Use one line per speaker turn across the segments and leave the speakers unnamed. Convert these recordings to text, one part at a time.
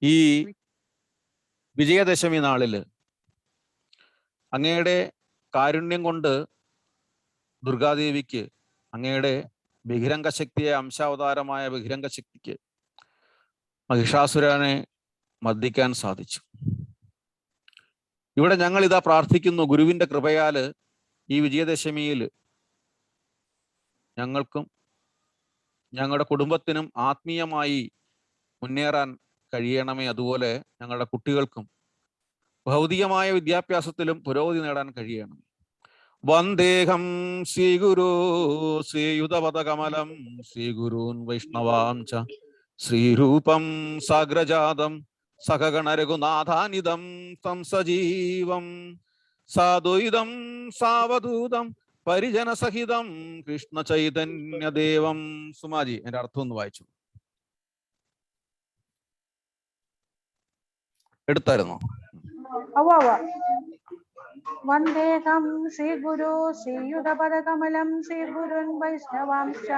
ഈ വിജയദശമി നാളില് അങ്ങയുടെ കാരുണ്യം കൊണ്ട് ദുർഗാദേവിക്ക്, അങ്ങയുടെ ബഹിരംഗ ശക്തിയെ, അംശാവതാരമായ ബഹിരംഗ ശക്തിക്ക് മഹിഷാസുരനെ മർദ്ദിക്കാൻ സാധിച്ചു. ഇവിടെ ഞങ്ങൾ ഇതാ പ്രാർത്ഥിക്കുന്നു, ഗുരുവിന്റെ കൃപയാല് ഈ വിജയദശമിയിൽ ഞങ്ങൾക്കും ഞങ്ങളുടെ കുടുംബത്തിനും ആത്മീയമായി മുന്നേറാൻ കഴിയണമേ. അതുപോലെ ഞങ്ങളുടെ കുട്ടികൾക്കും ഭൗതികമായ വിദ്യാഭ്യാസത്തിലും പുരോഗതി നേടാൻ കഴിയണം. വന്ദേഹം ശ്രീഗുരു ശ്രീയുതപദകമലം ശ്രീഗുരൂൻ വൈഷ്ണവാം ച ശ്രീരൂപം സാഗ്രജാതം സഹഗണ രഘുനാഥാനിതം തം സജീവം സാദ്വൈതം സാവധൂതം പരിജനസഹിതം കൃഷ്ണ ചൈതന്യദേവം. സുമാജി എന്റെ അർത്ഥം ഒന്ന് വായിച്ചു. എടുത്തായിരുന്നോ?
വന്ദേഹം ശ്രീഗുരു ശ്രീയുതപദകമലം ശ്രീഗുരുൻ വൈഷ്ണവാംശ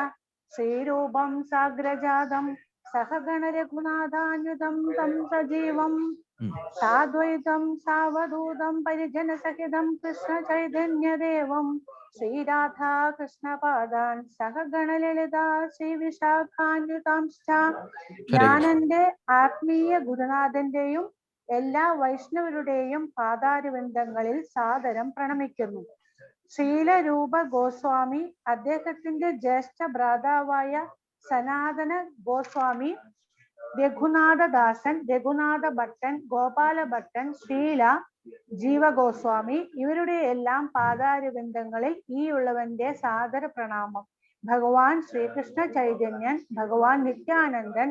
ശ്രീരൂപം സാഗ്രജാതം സഹഗണ രഘുനാഥാന്യുതം തം സജീവം സാദ്വൈതം സാവധൂതം പരിജനസഹിതം കൃഷ്ണ ചൈതന്യദേവം ശ്രീരാധാ കൃഷ്ണപാദാൻ സഹഗണ ലളിതാ ശ്രീ വിശാഖാന്യുതാംശ്ച. ഞാനെന്റെ ആത്മീയ ഗുരുനാഥന്റെയും എല്ലാ വൈഷ്ണവരുടെയും പാതാരവിന്ദങ്ങളിൽ സാദരം പ്രണമിക്കുന്നു. ശീലരൂപ ഗോസ്വാമി, അദ്ദേഹത്തിന്റെ ജ്യേഷ്ഠ ഭ്രാതാവായ സനാതന ഗോസ്വാമി, രഘുനാഥദാസൻ, രഘുനാഥ ഭട്ടൻ, ഗോപാല ഭട്ടൻ, ശീല ജീവഗോസ്വാമി, ഇവരുടെ എല്ലാം പാതാരവിന്ദങ്ങളിൽ ഈ ഉള്ളവന്റെ സാദര പ്രണാമം. ഭഗവാൻ ശ്രീകൃഷ്ണ ചൈതന്യൻ, ഭഗവാൻ നിത്യാനന്ദൻ,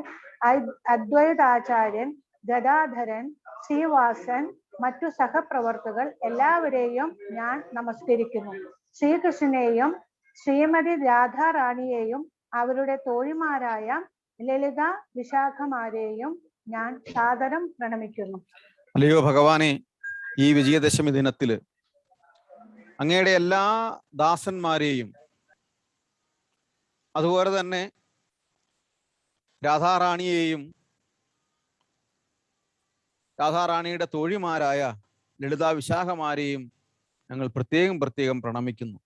അദ്വൈതാചാര്യൻ, ഗദാധരൻ, ശ്രീവാസൻ, മറ്റു സഹപ്രവർത്തകർ എല്ലാവരെയും ഞാൻ നമസ്കരിക്കുന്നു. ശ്രീകൃഷ്ണനെയും ശ്രീമതി രാധാറാണിയെയും അവരുടെ തോഴിമാരായ ലളിത വിശാഖമാരെയും ഞാൻ സാദരം പ്രണമിക്കുന്നു.
അല്ലയോ ഭഗവാനെ, ഈ വിജയദശമി ദിനത്തില് അങ്ങയുടെ എല്ലാ ദാസന്മാരെയും അതുപോലെ തന്നെ രാധാറാണിയെയും രാധാറാണിയുടെ തോഴിമാരായ ലളിതാ വിശാഖമാരെയും ഞങ്ങൾ പ്രത്യേകം പ്രണമിക്കുന്നു.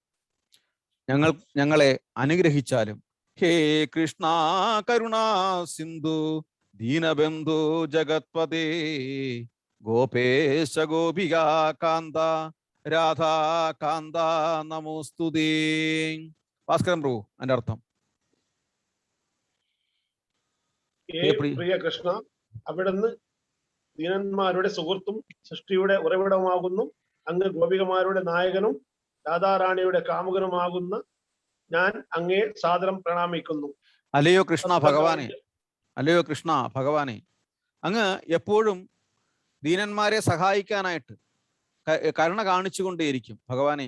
ഞങ്ങളെ അനുഗ്രഹിച്ചാലും. ഹേ കൃഷ്ണ കരുണാ സിന്ധു ദീനബന്ധു ജഗത്പദേ ഗോപേശ ഗോപികാ കാന്ത രാധാ കാന്ത നമോസ്തുതേ. ഭാസ്കരൻ പ്രഭു, അതിന്റെ അർത്ഥം.
പ്രിയ കൃഷ്ണ, അവിടുന്ന് ദീനന്മാരുടെ സുഹൃത്തും സൃഷ്ടിയുടെ ഉറവിടമാകുന്നു. അങ്ങ് ഗോപികമാരുടെ നായകനും രാധാറാണിയുടെ കാമുകനുമാകുന്ന ഞാൻ അങ്ങേ സാദരം പ്രണാമിക്കുന്നു.
അല്ലയോ കൃഷ്ണ ഭഗവാനെ, അല്ലയോ കൃഷ്ണ ഭഗവാനെ, അങ്ങ് എപ്പോഴും ദീനന്മാരെ സഹായിക്കാനായിട്ട് കരുണ കാണിച്ചുകൊണ്ടേയിരിക്കും. ഭഗവാനെ,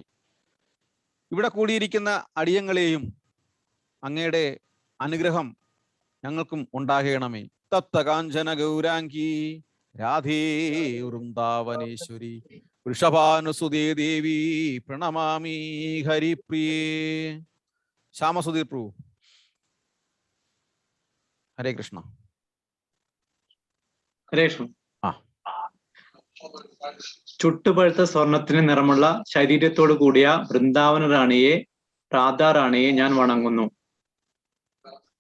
ഇവിടെ കൂടിയിരിക്കുന്ന അടിയങ്ങളെയും അങ്ങയുടെ അനുഗ്രഹം ഞങ്ങൾക്കും ഉണ്ടാകണമേ. തപ്തകാഞ്ചന ഗൗരാംഗി രാധേ വൃന്ദാവനേശ്വരി വൃഷഭാനുസുതേ ദേവി പ്രണമാമി ഹരിപ്രിയേ. ശ്യാമസുധീർ പ്രഭു, ഹരേ കൃഷ്ണ.
ഹരേ കൃഷ്ണ. ചുട്ടുപഴുത്ത സ്വർണത്തിന് നിറമുള്ള ശരീരത്തോടു കൂടിയ വൃന്ദാവന റാണിയെ, രാധാറാണിയെ ഞാൻ വണങ്ങുന്നു.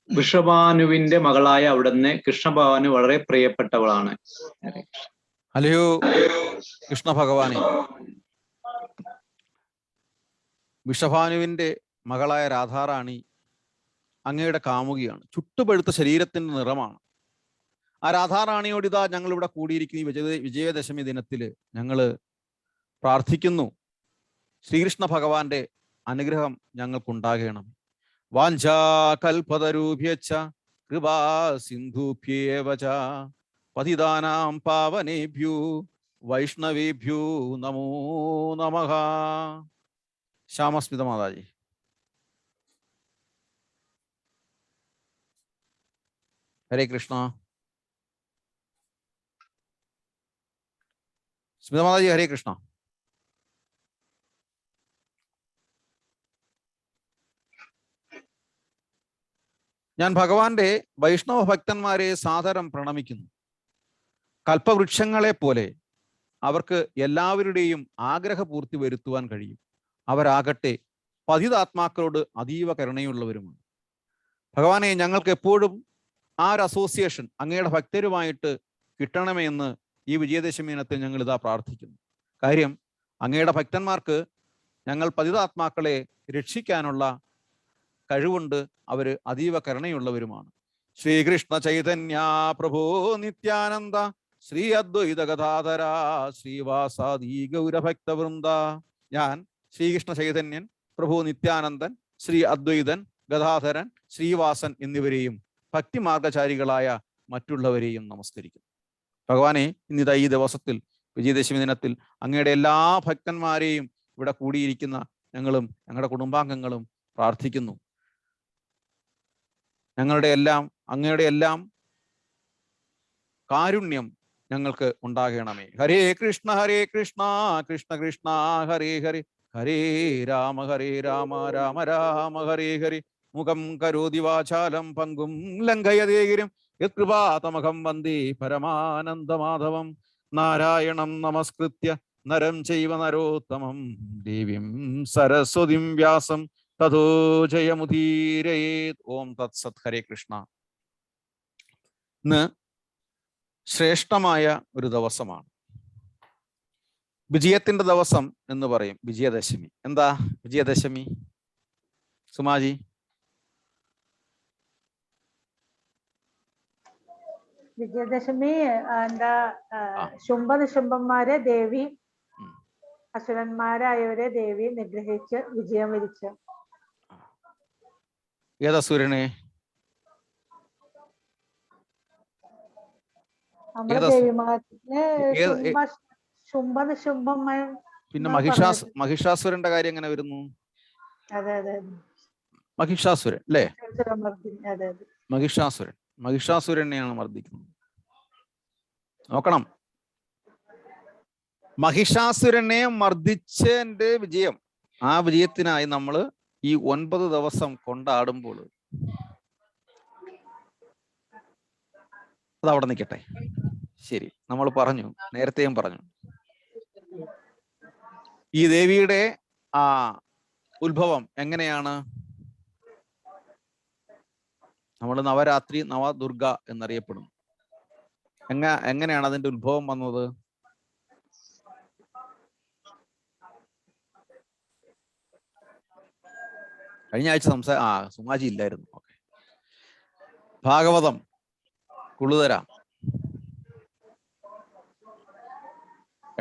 വൃഷഭാനുവിന്റെ മകളായ അവിടുന്ന് കൃഷ്ണഭഗവാന് വളരെ പ്രിയപ്പെട്ടവളാണ്.
അല്ലയോ കൃഷ്ണ ഭഗവാനെ, വൃഷഭാനുവിന്റെ മകളായ രാധാറാണി അങ്ങയുടെ കാമുകിയാണ്. ചുട്ടുപഴുത്ത ശരീരത്തിന്റെ നിറമാണ്. ആ രാധാറാണിയോട് ഇതാ ഞങ്ങൾ ഇവിടെ കൂടിയിരിക്കുന്ന ഈ വിജയദശമി ദിനത്തില് ഞങ്ങള് പ്രാർത്ഥിക്കുന്നു, ശ്രീകൃഷ്ണ ഭഗവാന്റെ അനുഗ്രഹം ഞങ്ങൾക്കുണ്ടാകണം. വാഞ്ചാ കൽപതരൂഭ്യശ്ച കൃപാ സിന്ധുഭ്യേവ ച പതിതാനാം പാവനേഭ്യോ വൈഷ്ണവേഭ്യോ നമോ നമഃ. ശ്യാമസ്മിത മാതാജി. ഹരേ കൃഷ്ണ. സ്മിത മാതാജി, ഹരേ കൃഷ്ണ. ഞാൻ ഭഗവാന്റെ വൈഷ്ണവ ഭക്തന്മാരെ സാദരം പ്രണമിക്കുന്നു. കൽപ്പവൃക്ഷങ്ങളെ പോലെ അവർക്ക് എല്ലാവരുടെയും ആഗ്രഹപൂർത്തി വരുത്തുവാൻ കഴിയും. അവരാകട്ടെ പതിതാത്മാക്കളോട് അതീവ കരുണയുള്ളവരുമാണ്. ഭഗവാനെ, ഞങ്ങൾക്ക് എപ്പോഴും ആ ഒരു അസോസിയേഷൻ അങ്ങയുടെ ഭക്തരുമായിട്ട് കിട്ടണമേ എന്ന് ഈ വിജയദശമി ദിനത്തിൽ ഞങ്ങൾ ഇതാ പ്രാർത്ഥിക്കുന്നു. കാര്യം, അങ്ങയുടെ ഭക്തന്മാർക്ക് ഞങ്ങൾ പതിതാത്മാക്കളെ രക്ഷിക്കാനുള്ള കഴിവുണ്ട്. അവര് അതീവ കരുണയുള്ളവരുമാണ്. ശ്രീകൃഷ്ണ ചൈതന്യ പ്രഭോ നിത്യാനന്ദ ശ്രീ അദ്വൈത ഗദാധര ശ്രീവാസാദി ഗൗരഭക്തവൃന്ദ. ഞാൻ ശ്രീകൃഷ്ണ ചൈതന്യൻ, പ്രഭു നിത്യാനന്ദൻ, ശ്രീ അദ്വൈതൻ, ഗദാധരൻ, ശ്രീവാസൻ എന്നിവരെയും ഭക്തിമാർഗചാരികളായ മറ്റുള്ളവരെയും നമസ്കരിക്കുന്നു. ഭഗവാനെ, ഇന്നിതാ ഈ ദിവസത്തിൽ വിജയദശമി ദിനത്തിൽ അങ്ങയുടെ എല്ലാ ഭക്തന്മാരെയും ഇവിടെ കൂടിയിരിക്കുന്ന ഞങ്ങളും ഞങ്ങളുടെ കുടുംബാംഗങ്ങളും പ്രാർത്ഥിക്കുന്നു. അങ്ങയുടെ എല്ലാം കാരുണ്യം ഞങ്ങൾക്ക് ഉണ്ടാകണമേ. ഹരേ കൃഷ്ണ കൃഷ്ണ കൃഷ്ണ ഹരേ ഹരേ, ഹരേ രാമ രാമ രാമ ഹരേ ഹരേ. മുഖം കരോതി വാചാലം പങ്കും ലംഘയതേ ഗിരിം യത്കൃപാതമഹം വന്ദേ പരമാനന്ദമാധവം. നാരായണം നമസ്കൃത്യ നരം ചൈവ നരോത്തമം ദേവീം സരസ്വതിം വ്യാസം തതോ ജയമുദീരയേത്. ഓം തത്സത്. ഹരേ കൃഷ്ണ. ഇന്ന് ശ്രേഷ്ഠമായ ഒരു ദിവസമാണ്. വിജയത്തിന്റെ ദിവസം എന്ന് പറയും, വിജയദശമി. എന്താ വിജയദശമി, സുമാജി?
വിജയദശമി എന്താ, ശുംഭനിശുംഭന്മാരെ ദേവി, അസുരന്മാരായവരെ ദേവി നിഗ്രഹിച്ച് വിജയം വരിച്ചു.
ഏതസുരനെ?
നമ്മുടെ ദേവിമാരെ ശുംഭനിശുംഭന്മാർ.
പിന്നെ മഹിഷാസുരന്റെ കാര്യം എങ്ങനെ വരുന്നു?
അതെ അതെ,
മഹിഷാസുരൻ അല്ലേ?
അതെ അതെ,
മഹിഷാസുരനെയാണ് മർദ്ദിക്കുന്നത്. നോക്കണം, മഹിഷാസുരനെ മർദ്ദിച്ചതിന്റെ വിജയം, ആ വിജയത്തിനായി നമ്മൾ ഈ 9 ദിവസം കൊണ്ടാടുമ്പോൾ അതവിടെ നിൽക്കട്ടെ. ശരി, നമ്മൾ പറഞ്ഞു, നേരത്തെയും പറഞ്ഞു, ഈ ദേവിയുടെ ആ ഉത്ഭവം എങ്ങനെയാണ്? നമ്മൾ നവരാത്രി നവദുർഗ എന്നറിയപ്പെടുന്നു. എങ്ങനെയാണ് അതിന്റെ ഉത്ഭവം വന്നത്? കഴിഞ്ഞ ആഴ്ച സുമാജി ഇല്ലായിരുന്നു. ഓക്കെ. ഭാഗവതം കുളുതരാം.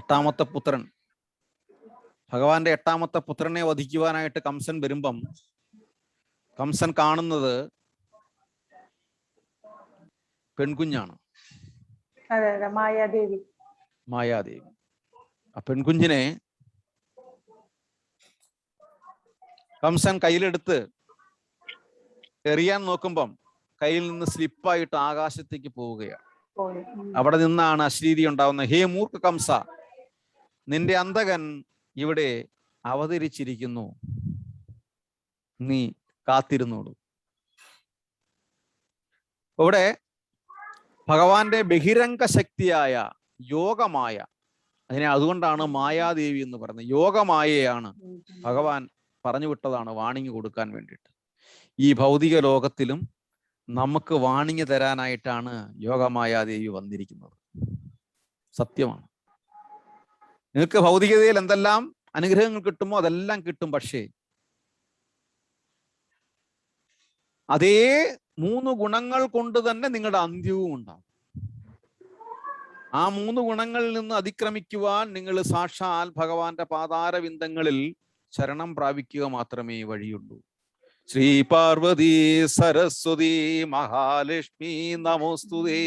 8ാമത്തെ പുത്രൻ, ഭഗവാന്റെ 8ാമത്തെ പുത്രനെ വധിക്കുവാനായിട്ട് കംസൻ വരുമ്പം കംസൻ കാണുന്നത് പെൺകുഞ്ഞാണ്, മായാദേവി. ആ പെൺകുഞ്ഞിനെ കംസൻ കയ്യിലെടുത്ത് എറിയാൻ നോക്കുമ്പം കയ്യിൽ നിന്ന് സ്ലിപ്പായിട്ട് ആകാശത്തേക്ക് പോവുകയാണ്. അവിടെ നിന്നാണ് അശ്ലീതി ഉണ്ടാവുന്നത്. ഹേ മൂർഖ കംസ, നിന്റെ അന്തകൻ ഇവിടെ അവതരിച്ചിരിക്കുന്നു, നീ കാത്തിരുന്നോളൂ. ഇവിടെ ഭഗവാന്റെ ബഹിരംഗ ശക്തിയായ യോഗമായ, അതുകൊണ്ടാണ് മായാദേവി എന്ന് പറയുന്നത്. യോഗമായയാണ് ഭഗവാൻ പറഞ്ഞു വിട്ടതാണ് വാണിംഗ് കൊടുക്കാൻ വേണ്ടിയിട്ട്. ഈ ഭൗതിക ലോകത്തിലും നമുക്ക് വാണിംഗ് തരാനായിട്ടാണ് യോഗമായാദേവി വന്നിരിക്കുന്നത്. സത്യമാണ്. നിങ്ങൾക്ക് ഭൗതികതയിൽ എന്തെല്ലാം അനുഗ്രഹങ്ങൾ കിട്ടുമോ അതെല്ലാം കിട്ടും. പക്ഷേ അതേ 3 ഗുണങ്ങൾ കൊണ്ട് തന്നെ നിങ്ങളുടെ അന്ത്യവും ഉണ്ടാകും. ആ 3 ഗുണങ്ങളിൽ നിന്ന് അതിക്രമിക്കുവാൻ നിങ്ങൾ സാക്ഷാൽ ഭഗവാന്റെ പാതാരവിന്ദങ്ങളിൽ ശരണം പ്രാപിക്കുക മാത്രമേ വഴിയുള്ളൂ. ശ്രീ പാർവതി സരസ്വതി മഹാലക്ഷ്മി നമോസ്തുതേ.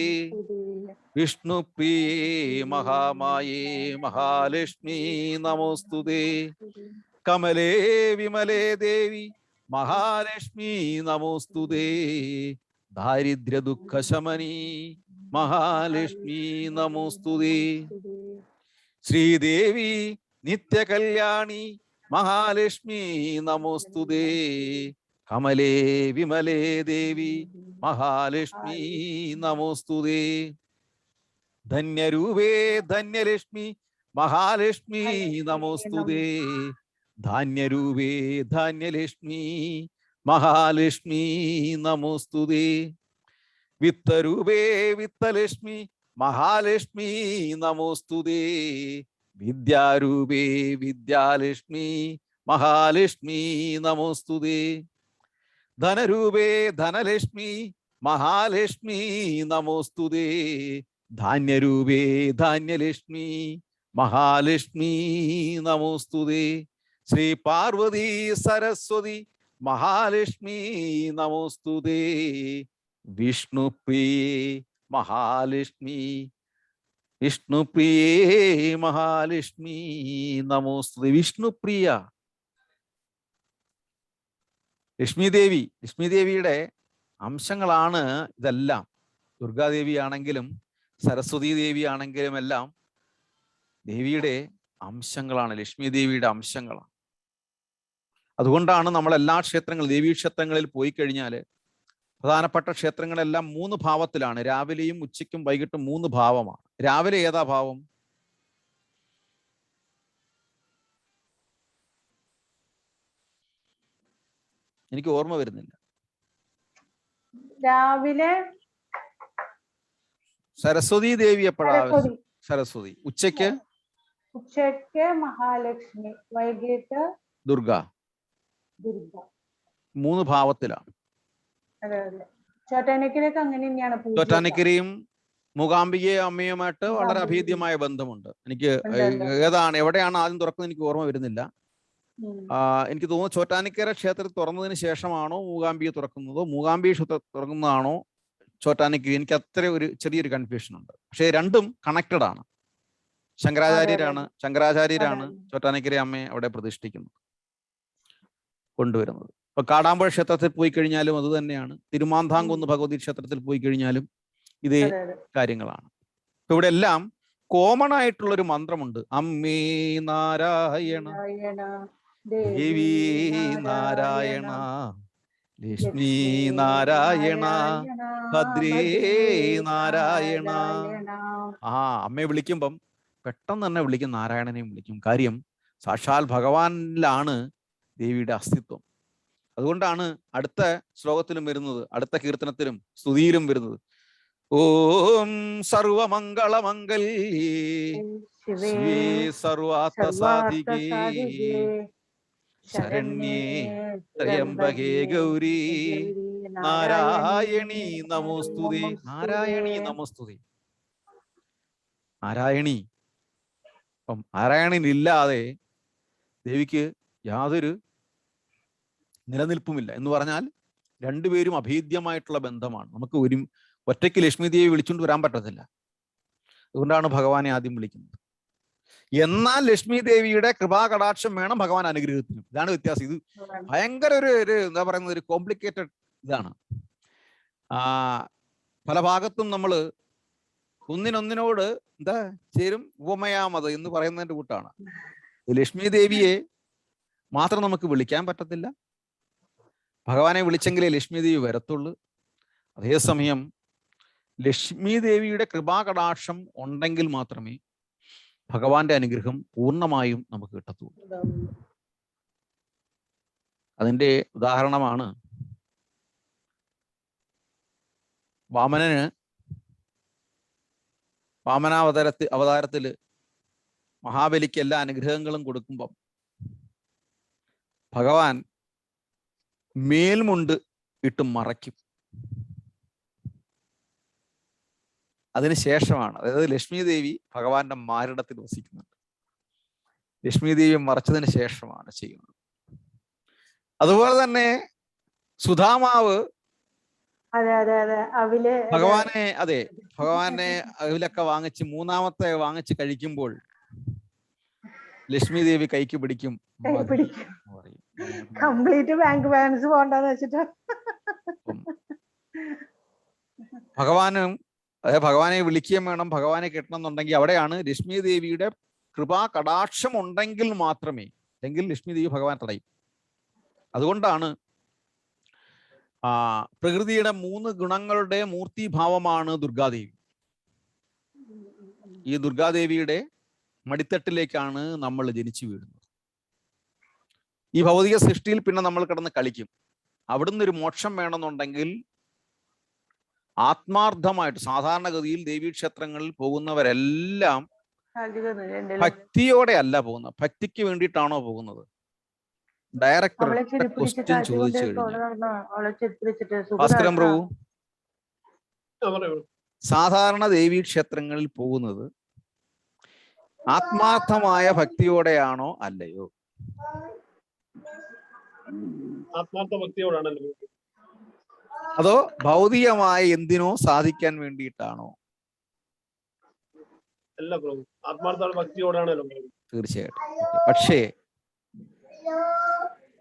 വിഷ്ണുപ്രിയേ മഹാമായേ മഹാലക്ഷ്മി നമോസ്തുതേ. കമലേ വിമലേ ദേവി മഹാലക്ഷ്മി നമോസ്തുതേ. ദാരിദ്ര്യ ദുഃഖശമനി മഹാലക്ഷ്മി നമോസ്തുതേ. ശ്രീദേവി നിത്യകല്യാണി മഹാലക്ഷ്മി നമോസ്തുതേ. കമലേ വിമലേ ദേവി മഹാലക്ഷ്മി നമോസ്തുതേ. ധന്യരൂപേ ധന്യലക്ഷ്മി മഹാലക്ഷ്മി നമോസ്തുതേ. ധാന്യരൂപേ ധാന്യലക്ഷ്മി മഹാലക്ഷ്മി നമോസ്തുതേ. വിത്തരൂപേ വിത്തലക്ഷ്മി മഹാലക്ഷ്മി നമോസ്തുതേ. വിദ്യാരൂപേ വിദ്യാലക്ഷ്മി മഹാലക്ഷ്മി നമോസ്തുതേ. ധനരൂപേ ധനലക്ഷ്മി മഹാലക്ഷ്മി നമോസ്തുതേ. ധാന്യരൂപേ ധാന്യലക്ഷ്മി മഹാലക്ഷ്മി നമോസ്തുതേ. ശ്രീ പാർവതി സരസ്വതി മഹാലക്ഷ്മി നമോസ്തുതേ. വിഷ്ണുപ്രിയേ മഹാലക്ഷ്മി വിഷ്ണുപ്രിയേ മഹാലക്ഷ്മി നമോസ്തുതേ. വിഷ്ണുപ്രിയ ലക്ഷ്മി ദേവിയുടെ അംശങ്ങളാണ് ഇതെല്ലാം. ദുർഗാദേവി ആണെങ്കിലും സരസ്വതി ദേവി ആണെങ്കിലും എല്ലാം ദേവിയുടെ അംശങ്ങളാണ്, ലക്ഷ്മി ദേവിയുടെ അംശങ്ങളാണ്. അതുകൊണ്ടാണ് നമ്മൾ എല്ലാ ക്ഷേത്രങ്ങളും, ദേവീക്ഷേത്രങ്ങളിൽ പോയി കഴിഞ്ഞാൽ പ്രധാനപ്പെട്ട ക്ഷേത്രങ്ങളെല്ലാം 3 ഭാവത്തിലാണ്. രാവിലെയും ഉച്ചയ്ക്കും വൈകിട്ടും 3 ഭാവമാണ്. രാവിലെ ഏതാ ഭാവം? എനിക്ക് ഓർമ്മ വരുന്നില്ല.
രാവിലെ
സരസ്വതി ദേവി എപ്പോഴാ? സരസ്വതി. ഉച്ചയ്ക്ക്
മഹാലക്ഷ്മി, വൈകിട്ട്
ദുർഗ. 3 ഭാവത്തിലാണ്.
ചോറ്റാനിക്കരയൊക്കെ അങ്ങനെ തന്നെയാണ്.
ചോറ്റാനിക്കരയും മൂകാംബിക അമ്മയുമായിട്ട് വളരെ അഭേദ്യമായ ബന്ധമുണ്ട്. എനിക്ക് എവിടെയാണ് ആദ്യം തുറക്കുന്നത് എനിക്ക് ഓർമ്മ വരുന്നില്ല. എനിക്ക് തോന്നുന്നു ചോറ്റാനിക്കര ക്ഷേത്രം തുറന്നതിന് ശേഷമാണോ മൂകാംബിക തുറക്കുന്നതോ മൂകാംബിക ക്ഷേത്രം തുറക്കുന്നതാണോ ചോറ്റാനിക്കര, എനിക്ക് അത്ര ഒരു ചെറിയൊരു കൺഫ്യൂഷൻ ഉണ്ട്. പക്ഷേ രണ്ടും കണക്റ്റഡ് ആണ്. ശങ്കരാചാര്യരാണ് ചോറ്റാനിക്കര അമ്മയെ അവിടെ പ്രതിഷ്ഠിക്കുന്നത്, കൊണ്ടുവരുന്നത്. ഇപ്പൊ കാടാമ്പുഴ ക്ഷേത്രത്തിൽ പോയി കഴിഞ്ഞാലും അത് തന്നെയാണ്. തിരുമാന്താംകുന്ന് ഭഗവതി ക്ഷേത്രത്തിൽ പോയി കഴിഞ്ഞാലും ഇതേ കാര്യങ്ങളാണ്. ഇപ്പൊ ഇവിടെ എല്ലാം കോമൺ ആയിട്ടുള്ളൊരു മന്ത്രമുണ്ട്. അമ്മേ നാരായണ, ദേവി നാരായണ, ലക്ഷ്മി നാരായണ, ഭദ്രേ നാരായണ. അമ്മയെ വിളിക്കുമ്പം പെട്ടെന്ന് തന്നെ വിളിക്കും, നാരായണനെയും വിളിക്കും. കാര്യം സാക്ഷാൽ ഭഗവാനിലാണ് ദേവിയുടെ അസ്തിത്വം. അതുകൊണ്ടാണ് അടുത്ത ശ്ലോകത്തിലും വരുന്നത്, അടുത്ത കീർത്തനത്തിലും സ്തുതിയിലും വരുന്നത്, ഓം സർവമംഗളമംഗല്യേ ശിവേ സർവാർത്ഥസാധികേ ശരണ്യേ ത്രയംബകേ ഗൗരി നാരായണീ നമോസ്തുതേ. നാരായണീ നമോസ്തുതേ. നാരായണി. അപ്പം നാരായണനില്ലാതെ ദേവിക്ക് യാതൊരു നിലനിൽപ്പുമില്ല. എന്ന് പറഞ്ഞാൽ രണ്ടുപേരും അഭേദ്യമായിട്ടുള്ള ബന്ധമാണ്. നമുക്ക് ഒറ്റയ്ക്ക് ലക്ഷ്മി ദേവി വിളിച്ചുകൊണ്ട് വരാൻ പറ്റത്തില്ല. അതുകൊണ്ടാണ് ഭഗവാനെ ആദ്യം വിളിക്കുന്നത്. എന്നാൽ ലക്ഷ്മി ദേവിയുടെ കൃപാകടാക്ഷം വേണം ഭഗവാൻ അനുഗ്രഹത്തിനും. ഇതാണ് വ്യത്യാസം. ഇത് ഭയങ്കര ഒരു എന്താ പറയുന്നത്, ഒരു കോംപ്ലിക്കേറ്റഡ് ഇതാണ്. പല ഭാഗത്തും നമ്മൾ ഒന്നിനൊന്നിനോട് എന്താ ചേരും ഉപമയാമത് എന്ന് പറയുന്നതിന്റെ കൂട്ടാണ്. ലക്ഷ്മി ദേവിയെ മാത്രം നമുക്ക് വിളിക്കാൻ പറ്റത്തില്ല. ഭഗവാനെ വിളിച്ചെങ്കിലേ ലക്ഷ്മി ദേവി വരത്തുള്ളൂ. അതേസമയം ലക്ഷ്മി ദേവിയുടെ കൃപാകടാക്ഷം ഉണ്ടെങ്കിൽ മാത്രമേ ഭഗവാന്റെ അനുഗ്രഹം പൂർണ്ണമായും നമുക്ക് കിട്ടത്തുള്ളൂ. അതിൻ്റെ ഉദാഹരണമാണ് അവതാരത്തില് മഹാബലിക്ക് എല്ലാ അനുഗ്രഹങ്ങളും കൊടുക്കുമ്പം ഭഗവാൻ മേൽമുണ്ട് ഇട്ട് മറയ്ക്കും. അതിനുശേഷമാണ്, അതായത് ലക്ഷ്മി ദേവി ഭഗവാന്റെ മാറിടത്തിൽ വസിക്കുന്നുണ്ട്. ലക്ഷ്മി ദേവി മറച്ചതിന് ശേഷമാണ് ചെയ്യുന്നത്. അതുപോലെ തന്നെ സുധാമാവ് ഭഗവാനെ അവിലൊക്കെ വാങ്ങിച്ച് മൂന്നാമത്തെ വാങ്ങിച്ച് കഴിക്കുമ്പോൾ ലക്ഷ്മി ദേവി കൈക്ക് പിടിക്കും.
കംപ്ലീറ്റ് ബാങ്ക് ബാലൻസ് പോണ്ടെന്ന് വെച്ചിട്ട്
ഭഗവാനെ വിളിക്കുകയും വേണം. ഭഗവാനെ കിട്ടണം എന്നുണ്ടെങ്കിൽ അവിടെയാണ് ലക്ഷ്മി ദേവിയുടെ കൃപാ കടാക്ഷം ഉണ്ടെങ്കിൽ മാത്രമേ, അല്ലെങ്കിൽ ലക്ഷ്മി ദേവി ഭഗവാൻ തടയും. അതുകൊണ്ടാണ് പ്രകൃതിയുടെ 3 ഗുണങ്ങളുടെ മൂർത്തിഭാവമാണ് ദുർഗാദേവി. ഈ ദുർഗാദേവിയുടെ മടിത്തട്ടിലേക്കാണ് നമ്മൾ ജനിച്ചു വീഴുന്നത്. ഈ ഭൗതിക സൃഷ്ടിയിൽ പിന്നെ നമ്മൾ കിടന്ന് കളിക്കും. അവിടുന്ന് ഒരു മോക്ഷം വേണമെന്നുണ്ടെങ്കിൽ ആത്മാർത്ഥമായിട്ട്, സാധാരണഗതിയിൽ ദേവീക്ഷേത്രങ്ങളിൽ പോകുന്നവരെല്ലാം ഭക്തിയോടെ അല്ല പോകുന്നത്. ഭക്തിക്ക് വേണ്ടിയിട്ടാണോ പോകുന്നത്? ഡയറക്ടർ ക്വസ്റ്റ്യൻ ചോദിച്ചു കഴിഞ്ഞു. ഭാസ്കരൻ പ്രഭു, സാധാരണ ദേവീക്ഷേത്രങ്ങളിൽ പോകുന്നത് ആത്മാർത്ഥമായ ഭക്തിയോടെയാണോ അല്ലയോ?
ആത്മാർത്ഥ ഭക്തിയോടാണല്ലോ.
അതോ ഭൗതികമായ എന്തിനോ സാധിക്കാൻ വേണ്ടിയിട്ടാണോ?
അല്ല പ്രഭു, ആത്മാർത്ഥ ഭക്തിയോടാണല്ലോ.
തീർച്ചയായിട്ടും. പക്ഷേ